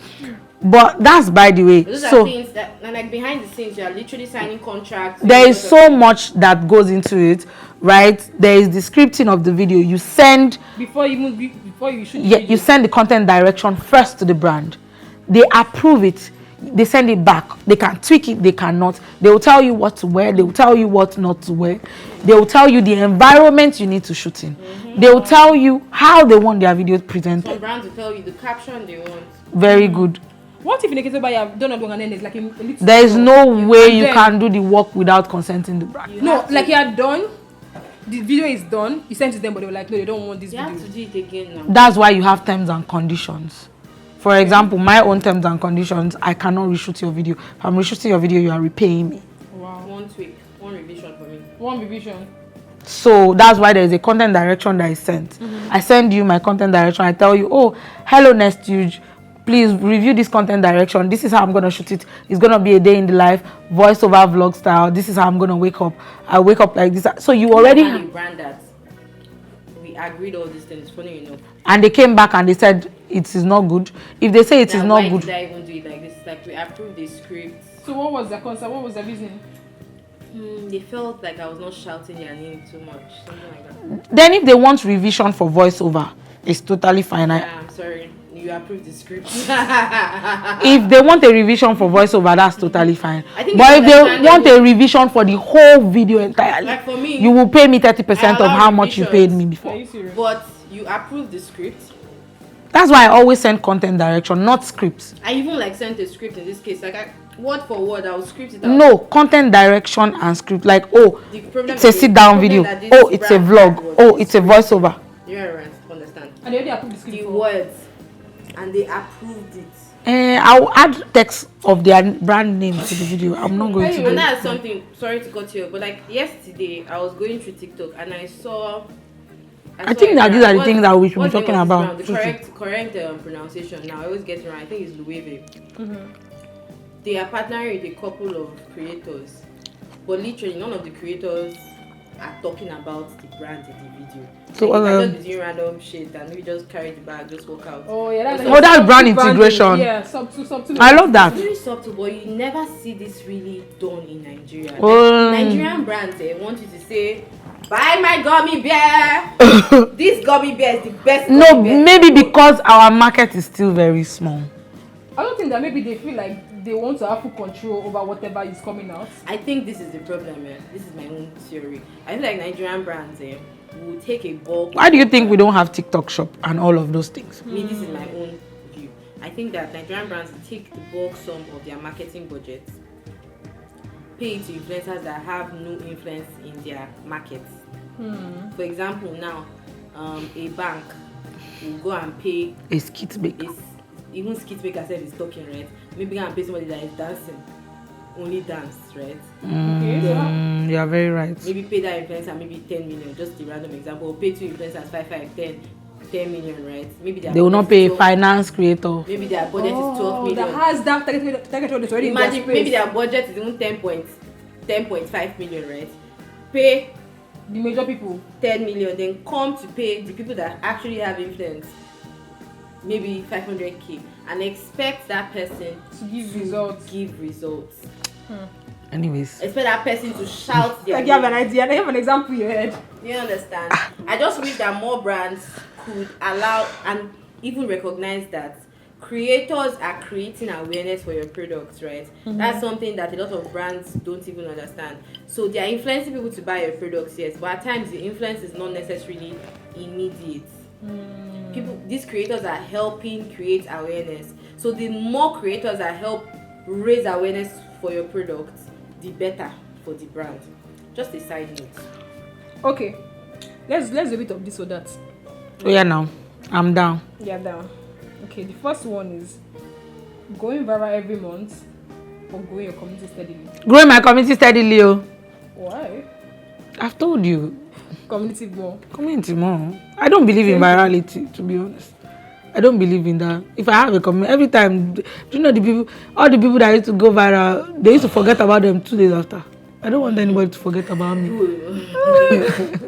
But that's by the way. Those are things that, and like behind the scenes, you are literally signing contracts. There is so much that goes into it, right? There is the scripting of the video. You send before you shoot. Yeah, you send the content direction first to the brand. They approve it. They send it back. They can tweak it. They cannot. They will tell you what to wear. They will tell you what not to wear. They will tell you the environment you need to shoot in. They will tell you how they want their videos presented. Some brands will tell you the caption they want. Very good. What if in the case of you have done and then it's like a little there is no way you can do the work without consenting the brand. No, like you have done the video is done, you sent to them, but they were like, no, they don't want this You video. have to do it again now. That's why you have terms and conditions. For example, my own terms and conditions, I cannot reshoot your video. If I'm reshooting your video, you are repaying me. Wow. One tweak, one revision for me. One revision. So that's why there is a content direction that is sent. I send you my content direction. I tell you, oh, hello Nestuge, please review this content direction. This is how I'm going to shoot it. It's going to be a day in the life, voiceover vlog style. This is how I'm going to wake up. I wake up like this. So you already... You brand that. We agreed all these things, funny enough. And they came back and they said it is not good. If they say it is not why good... did I even do it like this? Like we approved the script. So what was the concept? What was the reason? They felt like I was not shouting their name too much. Something like that. Then if they want revision for voiceover, it's totally fine. I'm sorry. You approved the script. If they want a revision for voiceover, that's totally fine. I think But if they understandable. want a revision for the whole video entirely, Like for me, you will pay me 30% I of allow how much you paid revisions. me Are before. you serious? but you approved the script. That's why I always send content direction, not scripts. I even like sent a script in this case. Like word for word, I will script it out. No, content direction and script. Like, oh, The problem it's a is- sit-down the video. problem that this Oh, it's a brand vlog. had was Oh, the it's a script. voiceover. You understand? And they already approved the script. The for- words, and they approved it. I'll add text of their brand name to the video. I'm not going to do And it. that's something. Sorry to cut you off, but like yesterday, I was going through TikTok and I saw. I think that these are the things that we should be what's the talking name of this about. brand? The correct pronunciation. Now I always get it wrong. I think it's Louis. They are partnering with a couple of creators, but literally none of the creators are talking about the brand in the video. So, Like, you can just be doing random shit and maybe just carry the bag, just walk out. Oh yeah, that's Oh, that's brand subtle integration. Yeah, subtle. I love that. It's very subtle, but you never see this really done in Nigeria. Um, Like, Nigerian brands want you to say, buy my gummy bear. This gummy bear is the best. No, gummy bear. maybe because our market is still very small. I don't think that maybe they feel like they want to have full control over whatever is coming out. I think this is the problem. This is my own theory. I feel like Nigerian brands will take a bulk. Why do you think we don't have TikTok shop and all of those things? Me, this is my own view. I think that Nigerian brands will take the bulk sum of their marketing budget, pay it to influencers that have no influence in their markets. For example, now a bank will go and pay A skit baker. even skit maker self is talking, right? Maybe go and pay somebody that is dancing, only dance, right? Okay, so You are very right. Maybe pay that influencer maybe 10 million, just a random example. Or pay two influencers 10 million, right? Maybe They will not pay a finance creator. Maybe their budget is 12 million. that has that target audience already in their Imagine space. maybe their budget is even 10.5 million, right? Pay the major people. 10 million, then come to pay the people that actually have influence maybe 500k and expect that person To give results. Anyways, Expect that person to shout their Like you have an name. idea, you have an example in your head. You understand? I just wish that more brands could allow and even recognize that creators are creating awareness for your products, right? That's something that a lot of brands don't even understand. So they are influencing people to buy your products, yes, but at times the influence is not necessarily immediate. These creators are helping create awareness. So the more creators that help raise awareness for your product, the better for the brand. Just a side note. Okay, let's do a bit of this or that. oh yeah, now I'm down. Yeah, down. Okay, the first one is going viral every month or growing your community steadily. Growing my community steadily. Oh, Why? I've told you. Community more. Community more. I don't believe in virality, to be honest. I don't believe in that. If I have a community, every time, do you know all the people that used to go viral, they used to forget about them 2 days after. I don't want anybody to forget about me.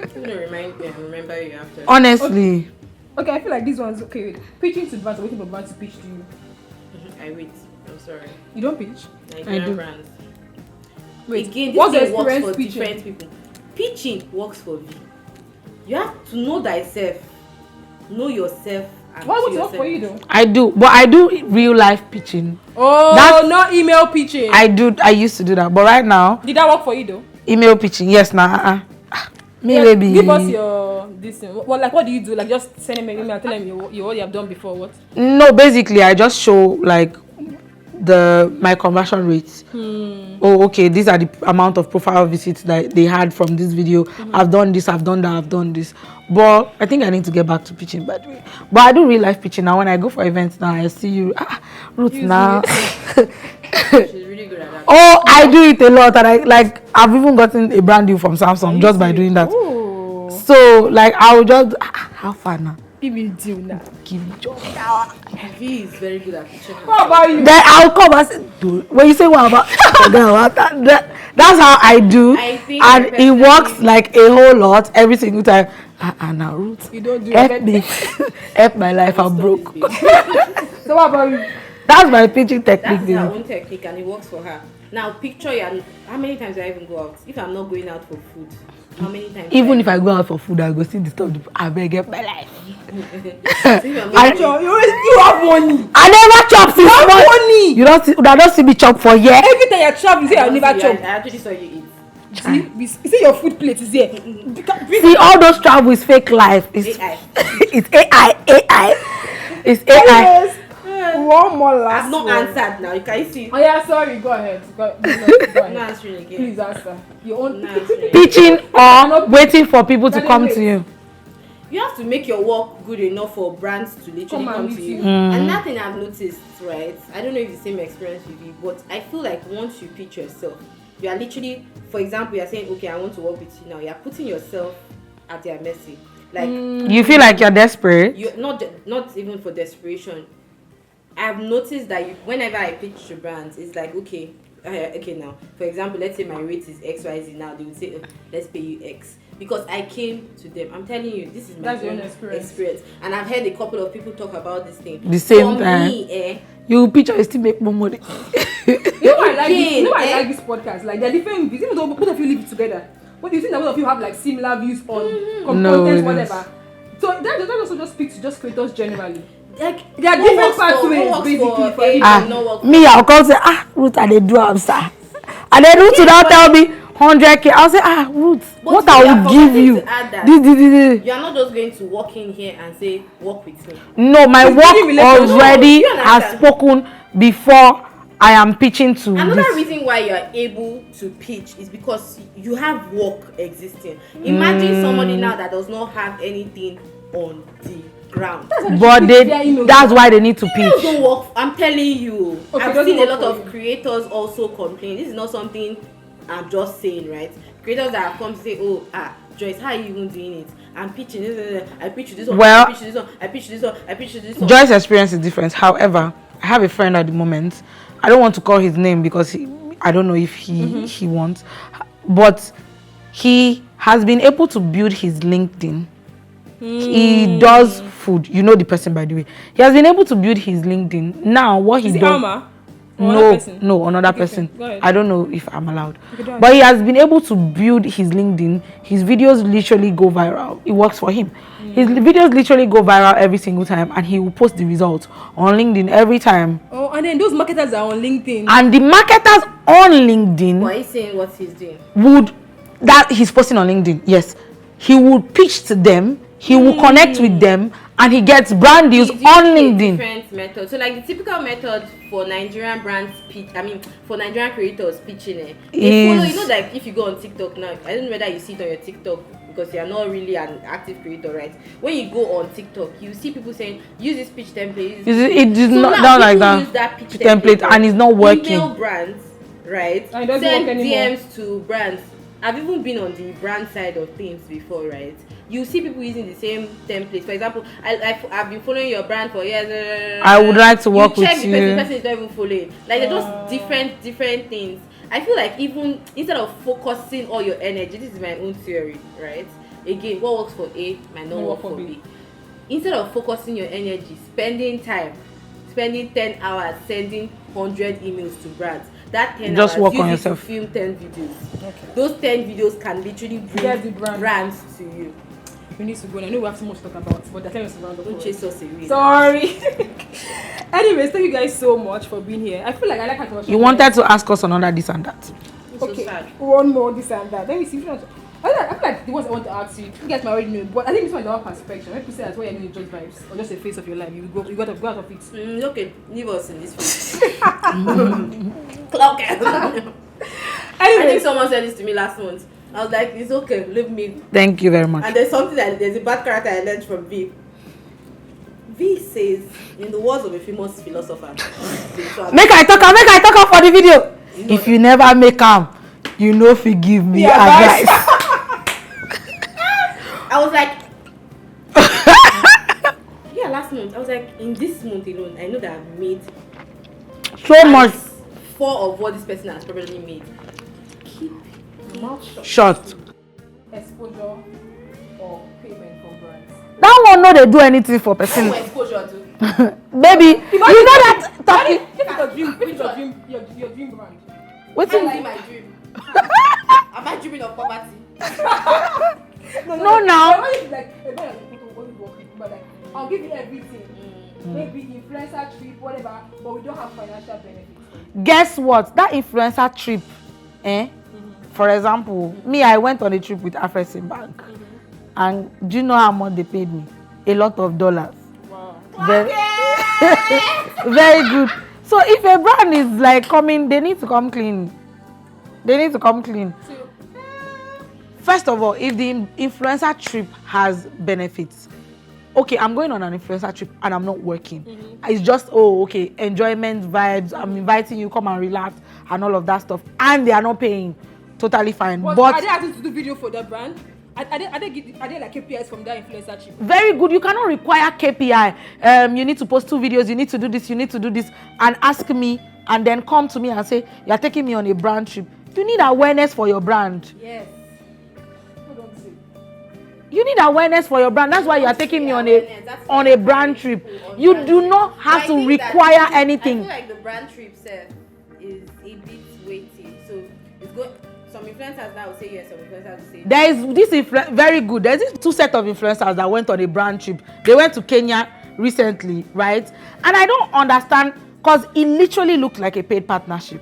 Remember you after. Honestly. Okay, I feel like this one's okay. Wait. Pitching to brands or waiting for brands to pitch to you. I wait. I'm sorry. You don't pitch? Nigerian do. brands. Wait, Again, what's this the thing works experience for pitching? different people. Pitching works for you. You have to know thyself. Know yourself. And Why to would it work yourself. for you though? I do, but I do real life pitching. Oh, That's- not email pitching. I used to do that, but right now, Did that work for you though? email pitching, yes, now. Maybe. Give us your this thing. Well, like what do you do? Like just send him an email, tell him what you have done before. What? No, basically, I just show like my conversion rates. Oh, okay, these are the amount of profile visits that they had from this video. I've done this, I've done that, I've done this. But I think I need to get back to pitching, by the way. But I do real life pitching now. When I go for events now, I see you, Ruth now. She's really good at that. Oh, I do it a lot, and I've even gotten a brand deal from Samsung just by doing that. Ooh. So like I will just how far now? Give me deal now. Give me job. V is very good at pitching. What about you? Then I'll come and say, when you say what about that's how I do, I think and it works like a whole lot every single time. Now Ruth, You don't do help it. me, help my life. I'm broke. So what about you? That's my pitching technique. That's her Baby. own technique and it works for her. Now picture how many times do I even go out? If I'm not going out for food, how many times? Even if I go out for food, I go see disturb the I beg help my life. So if I'm not I- going- You have money. I never chop since have morning. money. You don't see me chop for year. Every time you chop, you say I'll never I chop. actually saw you eat. You see your food plate is here. See, all those travel is fake life. It's AI. it's AI. It's AI. Anyways, one more last I've not one. answered now. You can see. Oh yeah, sorry. Go ahead. Go I'm ahead. not answering again. Please answer. Your own. I'm not answering. Pitching or waiting for people to come to you. You have to make your work good enough for brands to literally Come come and to meet you. you. And that thing I've noticed, right? I don't know if it's the same experience with you, but I feel like once you pitch yourself, you are literally, for example, you're saying, okay, I want to work with you now. You're putting yourself at their mercy. Like You feel like you're desperate. you not even for desperation. I've noticed that whenever I pitch to brands, it's like okay now. For example, let's say my rate is XYZ now. They would say, let's pay you X because I came to them. I'm telling you, this is my That's your own own experience, and I've heard a couple of people talk about this thing. The same For time. me, You pitch or you still make more money. You know why I like this. You know why I Again, like this podcast. Like they're different views. Even though both of you live together, but do you think that both of you have like similar views on No, content, it whatever? So that also just speaks to just creators generally. like There are what different works for- pathways, what works basically, for A everyone. will not work for Me, I'll come say, Ruth, I dey do am, sir. And then Ruth will now tell me 100K. I'll say, Ruth, But what you I are will give forgetting you. to add that. This. You are not just going to walk in here and say work with me. No, my It's really work relationship. already You has understand? spoken before I am pitching to Another this. reason why you are able to pitch is because you have work existing. Imagine somebody now that does not have anything on the ground. But that's why they need to It pitch. don't work. I'm telling you. Okay, I've doesn't seen a work lot for of you. creators also complain. This is not something I'm just saying, right? Creators that have come to say, Joyce, how are you even doing it? I'm pitching this. I pitch this one. Well, I pitch this one. I pitch this one. I pitch this one. Joyce's experience is different. However, I have a friend at the moment. I don't want to call his name because I don't know if he wants, but he has been able to build his LinkedIn. He does food. You know the person, by the way. He has been able to build his LinkedIn. Now, what he Is it does. Alma? Or another person? No, another Okay, person. go ahead. I don't know if I'm allowed. Okay, go ahead. But he has been able to build his LinkedIn. His videos literally go viral. It works for him. His videos literally go viral every single time, and he will post the results on LinkedIn every time. Oh, and then those marketers are on LinkedIn. And the marketers on LinkedIn Why are you saying what he's doing? he's posting on LinkedIn, yes. He would pitch to them, he will connect with them, and he gets brand deals He's on using a LinkedIn. Different method. So like the typical method for Nigerian brands pitch, for Nigerian creators pitching it. They follow, you know, like if you go on TikTok now, I don't know whether you see it on your TikTok because you are not really an active creator, right? When you go on TikTok, you see people saying use this pitch template. It is So not now done like people that. use that pitch Template and it's not working. Email brands, right? And it doesn't Send work anymore. DMs to brands. I've even been on the brand side of things before, right? You see people using the same templates. For example, I've been following your brand for years. I would like to work check with the you. person, the person is not even following. Like they're just different things. I feel like even instead of focusing all your energy, this is my own theory, right? Again, what works for A might not work for B. Instead of focusing your energy, spending 10 hours sending 100 emails to brands. That 10 Just hours, work use on it yourself. to film 10 videos. Okay. Those 10 videos can literally Get the bring brand. brands to you. We need to go. I know we have so much to talk about, but they're telling us around the Don't world. chase us away. Sorry. Anyways, thank you guys so much for being here. I feel like I like how You wanted to ask us another this and that. It's so Okay, sad. one more this and that. Let me see if you want to. I feel like the ones I want to ask you guys might already know, but I think this one is our perspective. When people say that's why you're doing Joyce vibes or just a face of your life, you got to go out of it. Okay, leave us in this phase. Okay. Anyway, I think someone said this to me last month. I was like, it's okay, leave me. Thank you very much. And there's a bad character I learned from V. V says, in the words of a famous philosopher, Make I talk for the video. If you never make you know forgive me advice. I was like, yeah, last month. I was like, in this month alone, I know that I've made So much 4 of what this person has probably made. Keep your mouth short. exposure or payment from brands. That one no they do anything for person. No exposure to. Baby, you know that talking. If your dream brand. What's I in like my dream. Am I dreaming of poverty? No, now. Like, but like, I'll give you everything. Maybe influencer trip, whatever, but we don't have financial benefits. Guess what? That influencer trip, for example, me, I went on a trip with Afresim Bank. And do you know how much they paid me? A lot of dollars. Wow. Very, very good. So if a brand is like coming, they need to come clean. So, First of all, if the influencer trip has benefits, okay, I'm going on an influencer trip and I'm not working. It's just, enjoyment vibes. I'm inviting you, come and relax and all of that stuff. And they are not paying. Totally fine. but are they asking to do video for that brand? Are they like KPIs from that influencer trip? Very good. You cannot require KPI. You need to post 2 videos. You need to do this, and ask me, and then come to me and say, you are taking me on a brand trip. You need awareness for your brand. Yes. What don't say? You need awareness for your brand. That's why you are taking me on a brand trip. You do not have to require anything. I feel like the brand trip set is a bit weighty. So it's good. Some influencers now will say yes, some influencers will say no. There is this very good. There's this 2 set of influencers that went on a brand trip. They went to Kenya recently, right? And I don't understand because it literally looked like a paid partnership.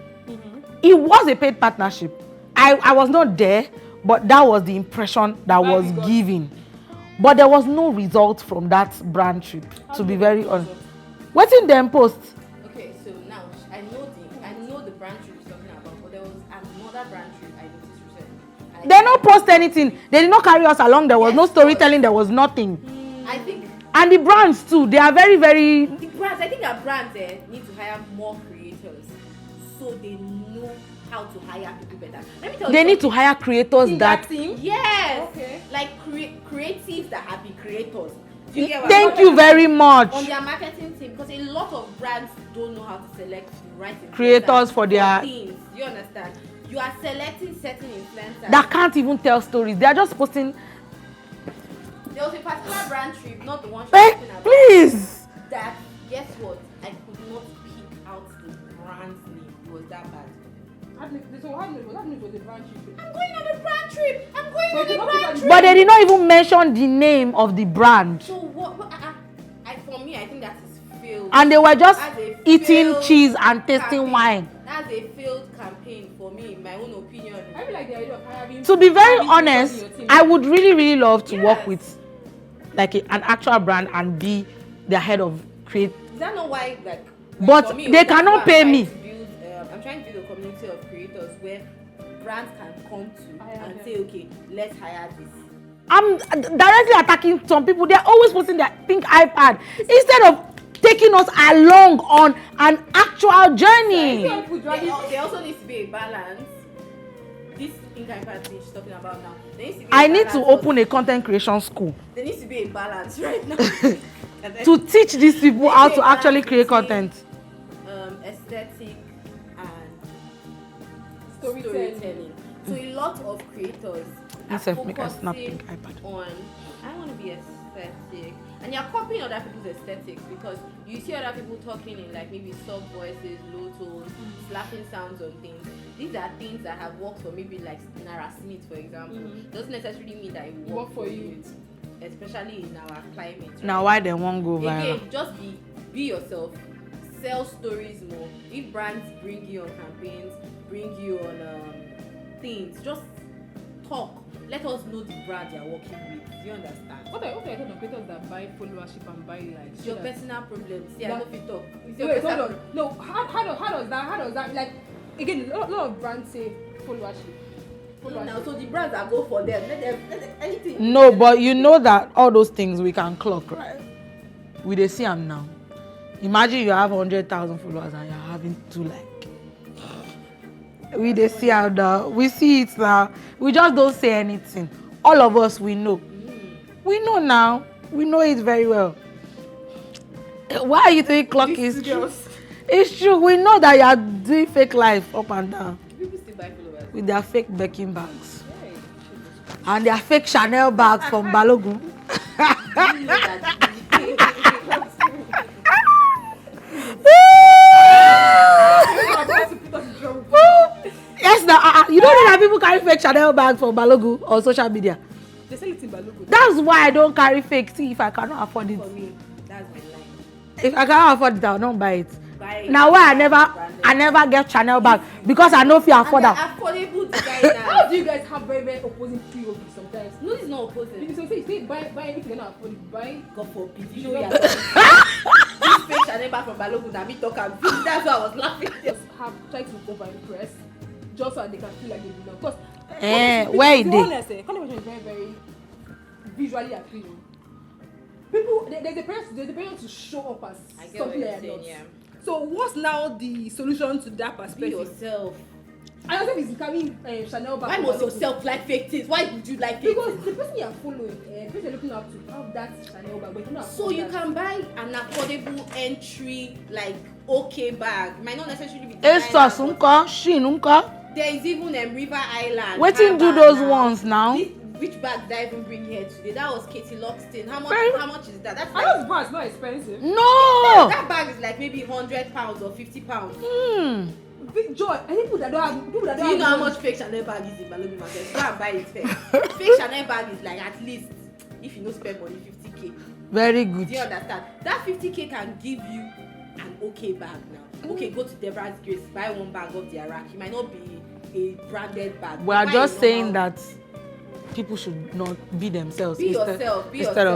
It was a paid partnership. I was not there, but that was the impression that was given. But there was no result from that brand trip, to be very honest. What's in them post? Okay, so now I know the brand trip you're talking about, but there was another brand trip I noticed recently. They don't post anything. They did not carry us along. There was no storytelling. There was nothing. I think And the brands too. They are very, very. the brands. I think our brands need to hire more creators so they know how to hire people better. Let me tell you. They need to hire creators that. team? Yes. Okay. Like creatives that have been creators. Do you get what Thank I'm you talking very about? On much. their marketing team, because a lot of brands don't know how to select the right Creators influencers for their- things. Do you understand? You are selecting certain influencers. That can't even tell stories. They are just posting. There was a particular brand trip, not the one she's Hey, talking about. please. That guess what? I could not pick out the brand's name. It was that bad. So how many was the brand trip? I'm going on a brand trip. I'm going But on you a don't brand pick trip. But they did not even mention the name of the brand. So what? For me, I think that is failed. And they were just That's a eating failed cheese and tasting campaign. wine. That's a failed campaign for me, in my own opinion. I feel like the idea of hiring. To be very having honest, creators in your team. I would really, really love to work Yes. with like an actual brand and be the head of create. Is that not why, like But for me, they that's cannot why I'm pay trying me. to build, I'm trying to build a community of creators where brands can come to Hire and them. say, okay, let's hire this. I'm directly attacking some people. They're always posting their pink iPad instead of taking us along on an actual journey. There also needs to be a balance. This income party she's talking about now. There needs to be a I need to balance open a content creation school There needs to be a balance right now. And then to teach these people how Maybe to a actually balance create between, content. Aesthetic and Storytelling. storytelling. So a lot of creators are Myself make a snap focusing pink iPad. on I want to be aesthetic, and you're copying other people's aesthetics because you see other people talking in like maybe soft voices, low tones, slapping sounds on things. These are things that have worked for maybe like Nara Smith, for example. Doesn't necessarily mean that it will work for you, especially in our climate. Right? Now why they won't go viral? Again, just be yourself. Sell stories more. If brands bring you on campaigns, bring you on things, just talk. let us know the brand you're working with. Do you understand? What I thought on creators that buy followership and buy likes. It's your personal problem. See, I That- don't fit talk. It's your Wait, hold personal on. No, how does that like again a lot of brands say followership. now, so the brands that go for them, let them anything. No, but you know that all those things we can clock, right? We dey see them now. Imagine you have 100,000 followers and you're having 2 like. We dey see them now. We see it now. We just don't say anything. All of us, we know. We know now. We know it very well. Why are you doing clock These is two true? girls. It's true. We know that you are doing fake life up and down People still buy followers. with their fake Birkin bags Hey, and their fake Chanel bags from Balogun. you know that. I'm about to put us in trouble. Yes, now you don't know that people carry fake Chanel bags from Balogun on social media. They sell it in Balogun. That's why I don't carry fake. See, if I cannot afford it, For me, that's my line. if I cannot afford it, I will not buy it. Buy Now why I branded. never get Chanel bag because I know if you afford And that. they're affordable How designers. do you guys have very, very opposing POV sometimes? No, it's not opposing. Because you say buy if you cannot afford it, buy. God forbid. You know No. we are talking. This fake Chanel bag from Balogun and me talk and that's why I was laughing. Just have try to over impress, just so that they can feel like they belong. Because Where it to be dey? honest, content is very, very visually appealing. People, there's a pressure to show up as I get what something you're they are saying, not. yeah. So what's now the solution to that Be perspective? yourself. I don't think it's carrying Chanel bag. Why from must Balogun. yourself like fake things? Why would you like fake Because things? the person you are following, the person you're looking up to, have that Chanel bag, but you cannot So afford you that. can buy an affordable entry, like okay bag. Might not necessarily be ASOS designer, unka, Shein unka. but there is even River Island. Wetin do Harbour those now. ones now? Which bag did I even bring here today? That was Katie Loxton. How Very- much is that? That's I like, know the brand's not expensive. No. that bag is like maybe £100 or £50. Big joy. And people that don't have, Do you know how much fake Chanel bag is in Balogun market? Go and buy it first. Fake Chanel bag is like at least, if you no spend money, 50k. Very good. Do you understand? That 50k can give you an okay bag now. Okay, go to Deborah's Grace, buy one bag off the rack. It might not be a branded bag. We are Buy just a saying normal- that people should not be themselves Be instead yourself.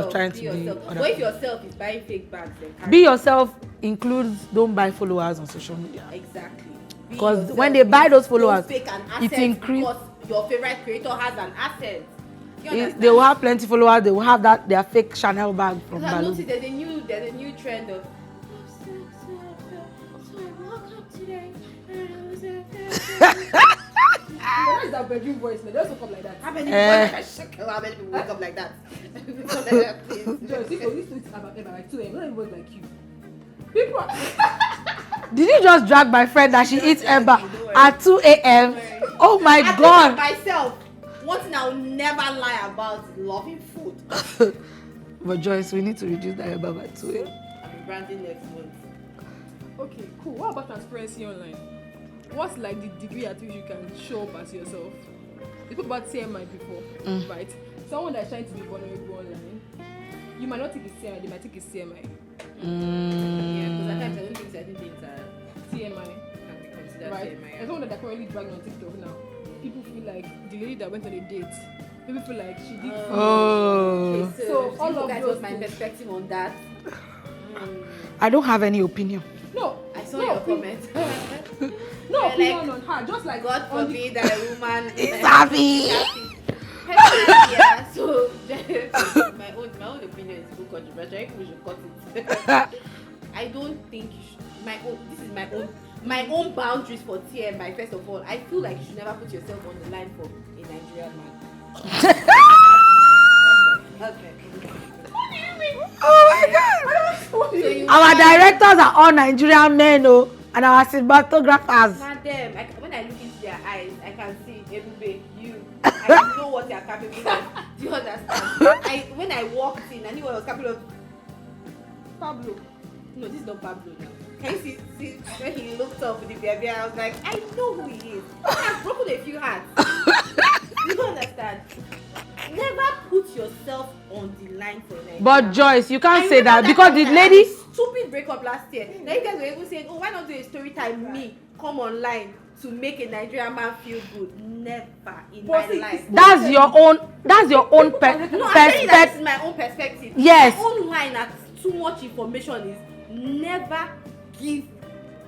of trying to be yourself. other But if people. yourself is buying fake bags, then carry Be yourself includes don't buy followers on social media. Exactly. Be Because yourself. when they buy those followers, Don't fake an it asset increase- because your favorite creator has an asset. You understand? They will have plenty followers. They will have that their fake Chanel bag from Because I noticed Balogun. there's a new trend of. So I woke up today and I was That is that bedroom voice, man. They also come like that. How many how many people wake up like that? Joyce, this tweet about Eva like 2 a.m. Not everybody like you. People are Did you just drag my friend that she eats drag Eba me, don't worry. at 2 a.m.? Don't worry. Oh my I think God. of myself. One thing I'll never lie about is loving food. But Joyce, we need to reduce that Eba by 2 a.m. I'll be branding next month. okay, cool. What about transparency online? What's like the degree at which you can show up as yourself? We spoke about TMI before, right? Someone that's trying to be vulnerable online, you might not take a TMI, they might take a CMI. Yeah, because at times I don't think certain things are TMI, can be considered right? TMI. There's someone that they're currently dragging on TikTok now. People feel like the lady that went on a date. People feel like she did. Oh. Okay, So, all you of guys those want my things. perspective on that. I don't have any opinion. No, I saw no, your opinion- comment. No You're opinion like, on her. Just like God on the- forbid that a woman It's happy. Yeah, so my own opinion is too controversial. I think we should cut it. I don't think you should, this is my own boundaries for TMI. First of all, I feel like you should never put yourself on the line for a Nigerian man. Okay. Oh my God. So you Our directors are all Nigerian men, oh, and our cinematographers. not them. When I look into their eyes, I can see Ebube, you. I know what they are capable of. Do you understand? When I walked in, I knew what I was capable of. Pablo. No, this is not Pablo now. Can you see when he looked up with the baby? I was like, I know who he is. I've broken a few hearts. You understand? Never put yourself on the line for a Nigerian. But Joyce, you can't I say that remember because the time lady I stupid breakup last year. Now you guys were even saying, oh, why not do a story time? Me come online to make a Nigerian man feel good. Never in my life. That's your own No, I'm telling you that this is my own perspective. Yes. My own line at too much information is never give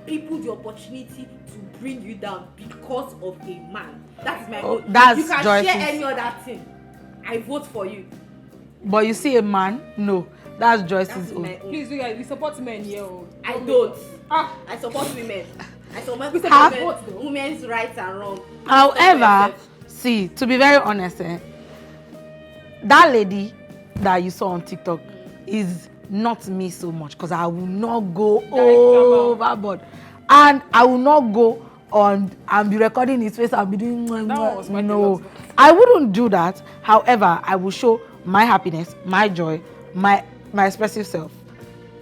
people the opportunity to bring you down because of a man. That is my own. That's you can Joyce's. share any other thing. I vote for you. But you see a man? No. That's Joyce's That is own. my own. Please, you guys, we support men here. I don't. Ah, I support women. I support women's rights and wrong. However, see, to be very honest, that lady that you saw on TikTok is not me so much because I will not go overboard. And I will not go on and be recording his face and be doing no. I wouldn't do that. However, I will show my happiness, my joy, my expressive self.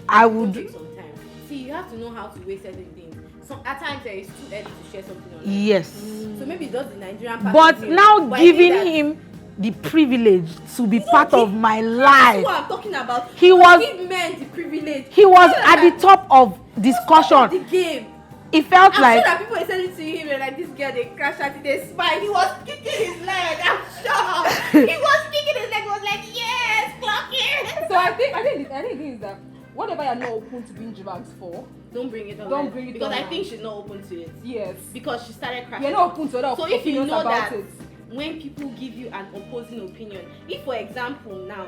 I would. Take some time. See, you have to know how to weigh certain things. So at times it's too early to share something online. Yes. So maybe just the Nigerian part. But of him. now But giving I think that him the privilege to be part of my life. That's what I'm talking about. He was. Give men the privilege. He was at the top of discussion. The game. It felt I'm like. sure that people were saying to him and like this girl they crash at it, they smile. He was kicking his leg. I'm sure. He was kicking his leg. He was like, yes, clock it. so I think the thing is that whatever you're not open to being dragged for, Don't bring it on. Don't bring it because on. I think she's not open to it. yes, Because she started crashing. you're not open to other So if you opinions know about that it. when people give you an opposing opinion, if for example now,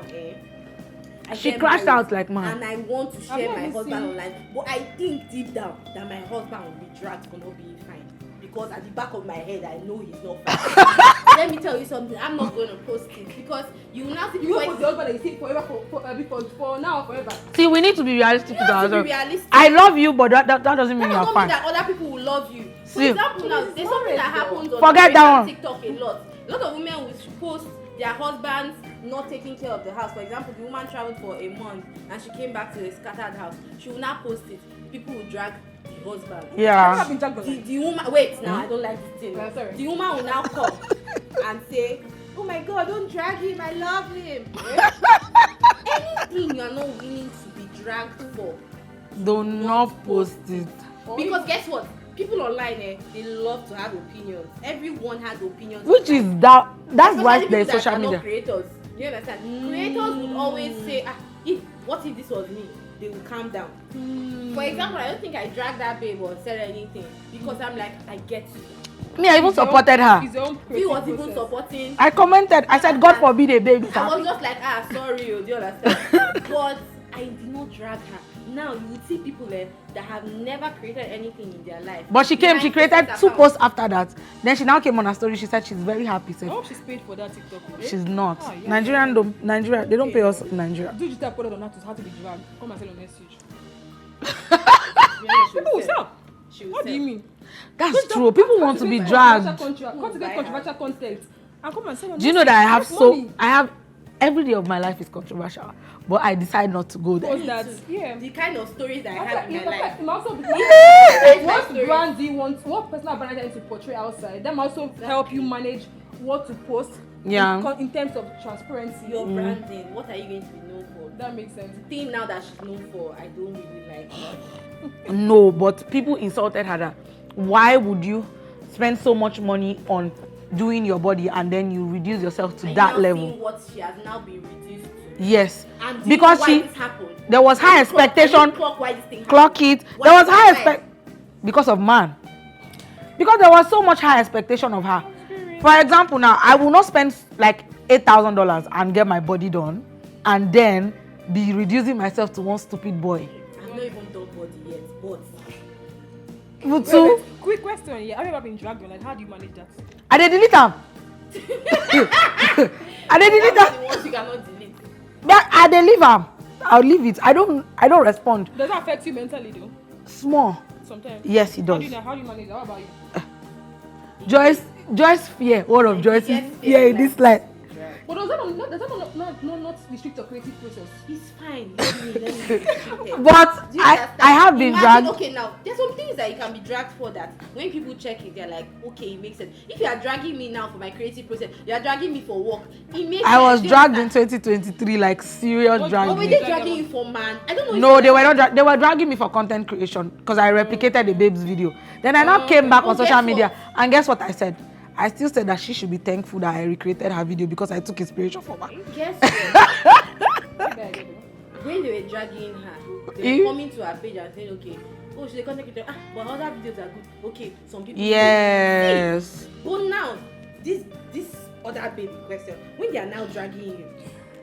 I She get crashed married out like man. and I want to share not my even husband seen- online, but I think deep down that my husband will be dragged for not being fine. Because at the back of my head, I know he's not fine. Let me tell you something. I'm not going to post it because you will now see You people. won't put the husband that you see forever for now forever. See, we need to be realistic with You have to be ourselves. realistic. I love you, but that doesn't mean That you're does not mean fine. that other people will love you. For See. example, now there's something that happens on Forget that one. TikTok a lot. A lot of women will post their husbands not taking care of the house. For example, the woman traveled for a month and she came back to a scattered house. She will not post it. People will drag the husband. I've Yeah. been dragged online. The woman, wait, now I don't like this thing. Sorry. The woman will now come and say, oh my God, don't drag him, I love him. Anything you are not willing to be dragged for. Do not post it. Because guess what? People online, they love to have opinions. Everyone has opinions. Which is that. That's why Especially there's people that social are not media. creators. You understand? Creators would always say, what if this was me? They will calm down. For example, I don't think I dragged that babe or said anything because I'm like, I get you. Me, I even supported her. His own He was creative even process. supporting. I commented. I said, God forbid a baby. I was just like, sorry, do you understand? But I did not drag her. Now you would see people that have never created anything in their life. But she came, she created 2 posts after that. Then she now came on her story. She said she's very happy. I Said hope she's paid for that TikTok. Eh? she's not. Ah, yeah. Nigeria, they don't pay us in Nigeria. Do digital product on how to be dragged. Come and sell on Nestuge. Yeah, People will sell. She will What do you sell. mean? That's true. People want to be dragged. Cultivate controversial content. And come and sell on Do you know that I have Money. I have every day of my life is controversial, but I decide not to go there. Post that. Yeah. The kind of stories that I have in my life. It also be That's my what story. brand do you want? What personal brand do you want to portray outside? Them also help you manage what to post. Yeah. In terms of transparency. Your branding, what are you going to be known for? That makes sense. The thing now that she's known for, I don't really like her. No, but people insulted her that why would you spend so much money on doing your body and then you reduce yourself to I that now level? see what she has now been reduced to. Yes. And do Because you know why she this happened? there was high Can you clock- expectation. can you clock why this thing Clock happened? it. Why There was is high that? expect because of man. Because there was so much high expectation of her. For example, now I will not spend like $8,000 and get my body done, and then be reducing myself to one stupid boy. I've not even done body yet, but So Quick question. Yeah, have you ever been dragged on? Like, how do you manage that? I dey delete am. I dey delete that's am. the ones you cannot delete. But I dey leave am. I'll leave it. I don't respond. Does that affect you mentally though? Small. Sometimes. Yes, it How does. do you manage that? What about you? Joyce fear. One of Joyce's Yes, fear in like- this life. But does that not restrict your creative process? It's fine. Let me be restricted. But Do you I understand? have been Imagine, dragged. Okay, now there's some things that you can be dragged for that when people check it, they're like, okay, it makes sense. If you are dragging me now for my creative process, you are dragging me for work. It makes I sense. was Do you dragged in understand? 2023, like serious What- But were dragging. they dragging you for man? I don't know. if No, you they were understand. not. They were dragging me for content creation because I replicated the babe's video. Then I now came back Oh, on social guess media, what? and guess what I said? I still said that she should be thankful that I recreated her video because I took inspiration from her. Guess what? Maybe I get it. When they were dragging her, they Eh? were coming to her page and saying, okay, oh, she's a content creator. But other videos are good. Okay, some people. Yes. See, but now, this other baby question, when they are now dragging you,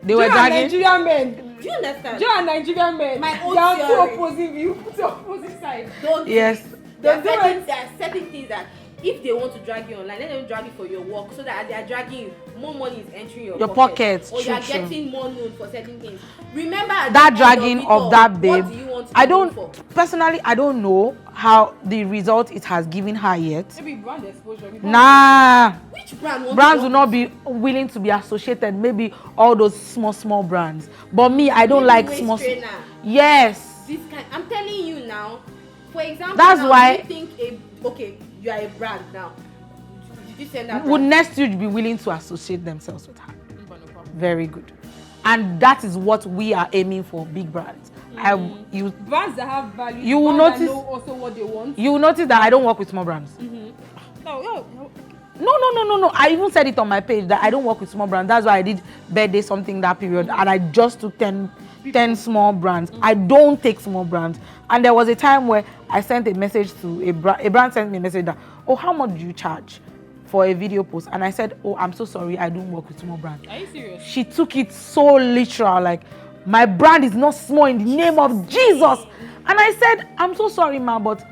They were Joe and dragging. Nigerian men. do you understand? Joe and Nigerian men. My own They are two theory. opposing views, two opposite sides. Don't Yes. There Don't do are certain things that if they want to drag you online, let them drag you for your work so that as they are dragging you, more money is entering your pockets, or you are true. getting more known for certain things. Remember at That the end dragging it of all, that babe. What do you want to I be known don't for? personally. I don't know how the result it has given her yet. Maybe brand exposure. Nah. Which brand wants Brands to will not be willing to be associated. Maybe all those small brands. But me, I don't like waist small. trainer. Yes. This kind. I'm telling you now. For example, That's now, why- you think okay, you are a brand now. Did you send that? Would brand? Nestuge be willing to associate themselves with her? Very good. And that is what we are aiming for, big brands. Brands that have value. You will brands notice- that know also what they want. You will notice that I don't work with small brands. No. No. I even said it on my page that I don't work with small brands. That's why I did birthday something that period, and I just took 10 small brands. I don't take small brands. And there was a time where I sent a message to a brand sent me a message that, oh, how much do you charge for a video post? And I said, oh, I'm so sorry, I don't work with small brands. Are you serious? She took it so literal, like, my brand is not small in the name of Jesus. And I said, I'm so sorry, ma, but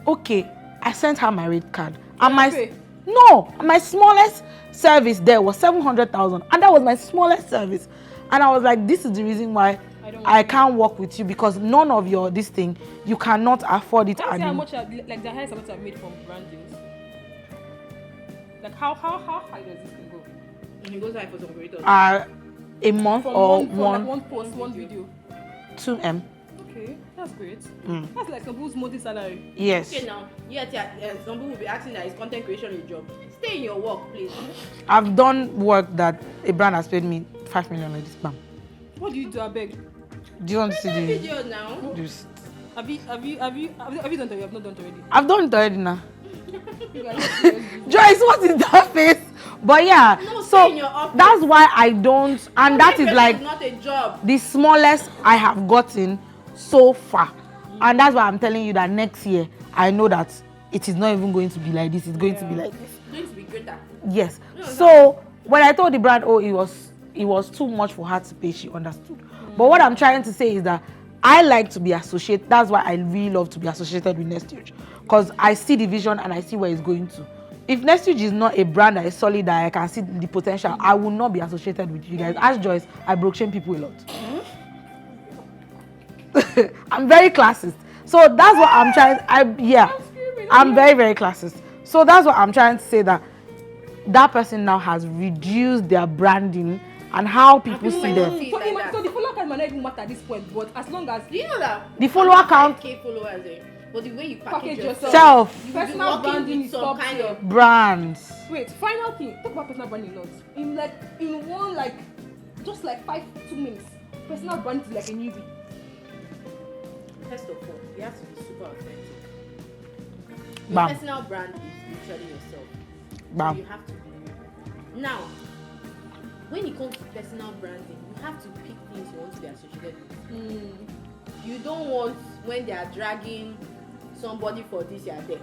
okay. I sent her my rate card. And my smallest service there was 700,000, and that was my smallest service. And I was like, this is the reason why I can't work with you, because none of your this thing, you cannot afford it. Can you say how much, like the highest amount I've made from brand deals? Like how high does this thing go? And it goes high for some creators. A month From or one post, one video. 2M. Okay, that's great. That's like some people's monthly salary. Yes. Okay, now, some people will be asking that is content creation a job. Stay in your work, please. I've done work that a brand has paid me 5 million like this. Bam. What do you do, I beg? Do you want to see the Video now. this? Have you done it? You have not done it already. I've done it already now. You guys are serious. Joyce, what is that face? But yeah, No, stay so in your office. that's why I don't, and that is Content like creation is not a job. the smallest I have gotten so far. And that's why I'm telling you that next year I know that it is not even going to be like this, it's going to be like this. It's going to be greater. Yes. So when I told the brand, oh, it was too much for her to pay, she understood. But what I'm trying to say is that I like to be associated. That's why I really love to be associated with Nestuge, because I see the vision and I see where it's going to. If Nestuge is not a brand that is solid, that I can see the potential, I will not be associated with you guys. Ask Joyce, I broke shame people a lot. I'm very classist. So that's what I'm trying. I'm very, very classist. So that's what I'm trying to say, that person now has reduced their branding and how people see them. So the follower count might not even matter at this point, but as long as Do you know that? The follower count, 5K followers, but the way you package Package yourself, self, you will be personal working branding with is some top kind tier. of brands. Wait, final thing. Talk about personal branding a lot. In one just 2 minutes. Personal branding is like a newbie. First of all, you have to be super authentic. Your Bam. personal brand is literally yourself. Bam. You have to be you. Now, when it comes to personal branding, you have to pick things you want to be associated with. You don't want when they are dragging somebody for this, you are there.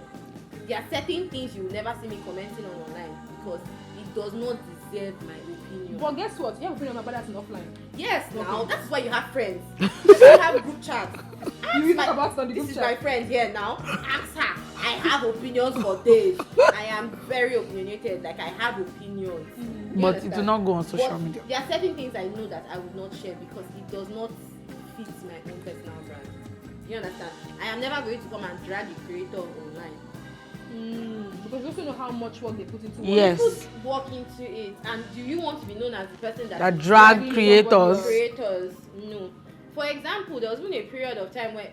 There are certain things you will never see me commenting on online because it does not deserve my opinion. But guess what? You have opinion about that in offline. Yes, now that's why you have friends. That's why you have group chat. You talk about on the This group is chat. my friend here now. Ask her. I have opinions for days. I am very opinionated. Like I have opinions. You But it understand? will not go on social But media. there are certain things I know that I would not share because it does not fit my own personal brand. You understand? I am never going to come and drag a creator online. because you also know how much work they put into it. Yes. Put work into it, and do you want to be known as the person that That is drag dragging creators. creators? No. For example, there was been a period of time where,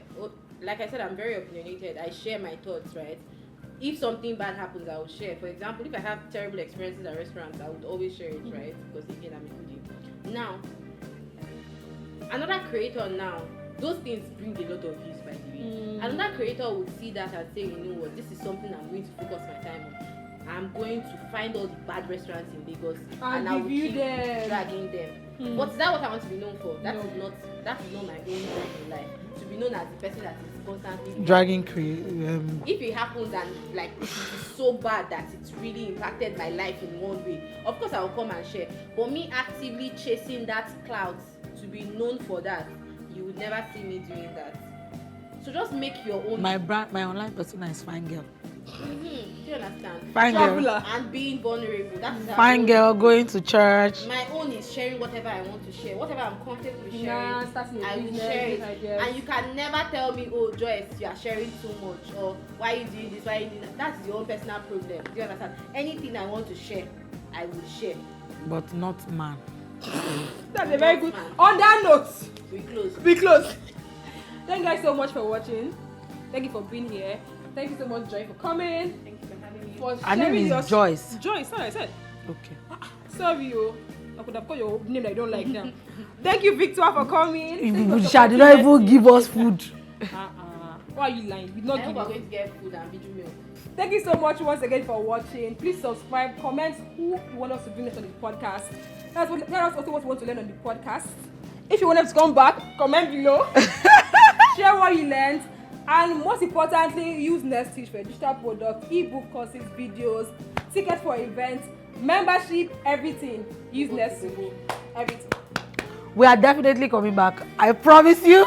like I said, I'm very opinionated. I share my thoughts, right? If something bad happens, I will share. For example, if I have terrible experiences at restaurants, I would always share it, right? Because again, I'm a foodie. Now, another creator now, those things bring a lot of views, by the way. Another creator would see that and say, you know what, this is something I'm going to focus my time on. I'm going to find all the bad restaurants in Lagos and I will keep dragging them. But is that what I want to be known for? That is not my own goal in life. To be known as the person that is constantly Dragging if it happens and like it is so bad that it's really impacted my life in one way, of course I will come and share. But me actively chasing that clout to be known for that, you would never see me doing that. So just make your own. my online persona is fine girl. Do you understand? Fine girl. And being vulnerable. That is Fine girl going to church. My own is sharing whatever I want to share. Whatever I'm comfortable with sharing, I will business, share it. ideas. And you can never tell me, oh Joyce, you are sharing too much, or why are you doing this, why are you doing that. That's your own personal problem. Do you understand? Anything I want to share, I will share. But not man. That's a very good. On that note, We close. Thank you guys so much for watching. Thank you for being here. Thank you so much, Joy, for coming. Thank you for having me. For Her name sharing is Joyce. Joyce, sorry, I said. Okay. Sorry, you. I could have called your name that I don't like now. Thank you, Victoire, for coming. Thank you for Shall did not even give us food. Why are you lying? We did not I hope give we're you. going to get food and video milk. Thank you so much once again for watching. Please subscribe, comment who you want us to bring next on the podcast. Tell us also what you want to learn on the podcast. If you want us to come back, comment below. Share what you learned. And most importantly, use Nestuge for digital products, ebook courses, videos, tickets for events, membership, everything. Use Nestuge. Everything. We are definitely coming back. I promise you.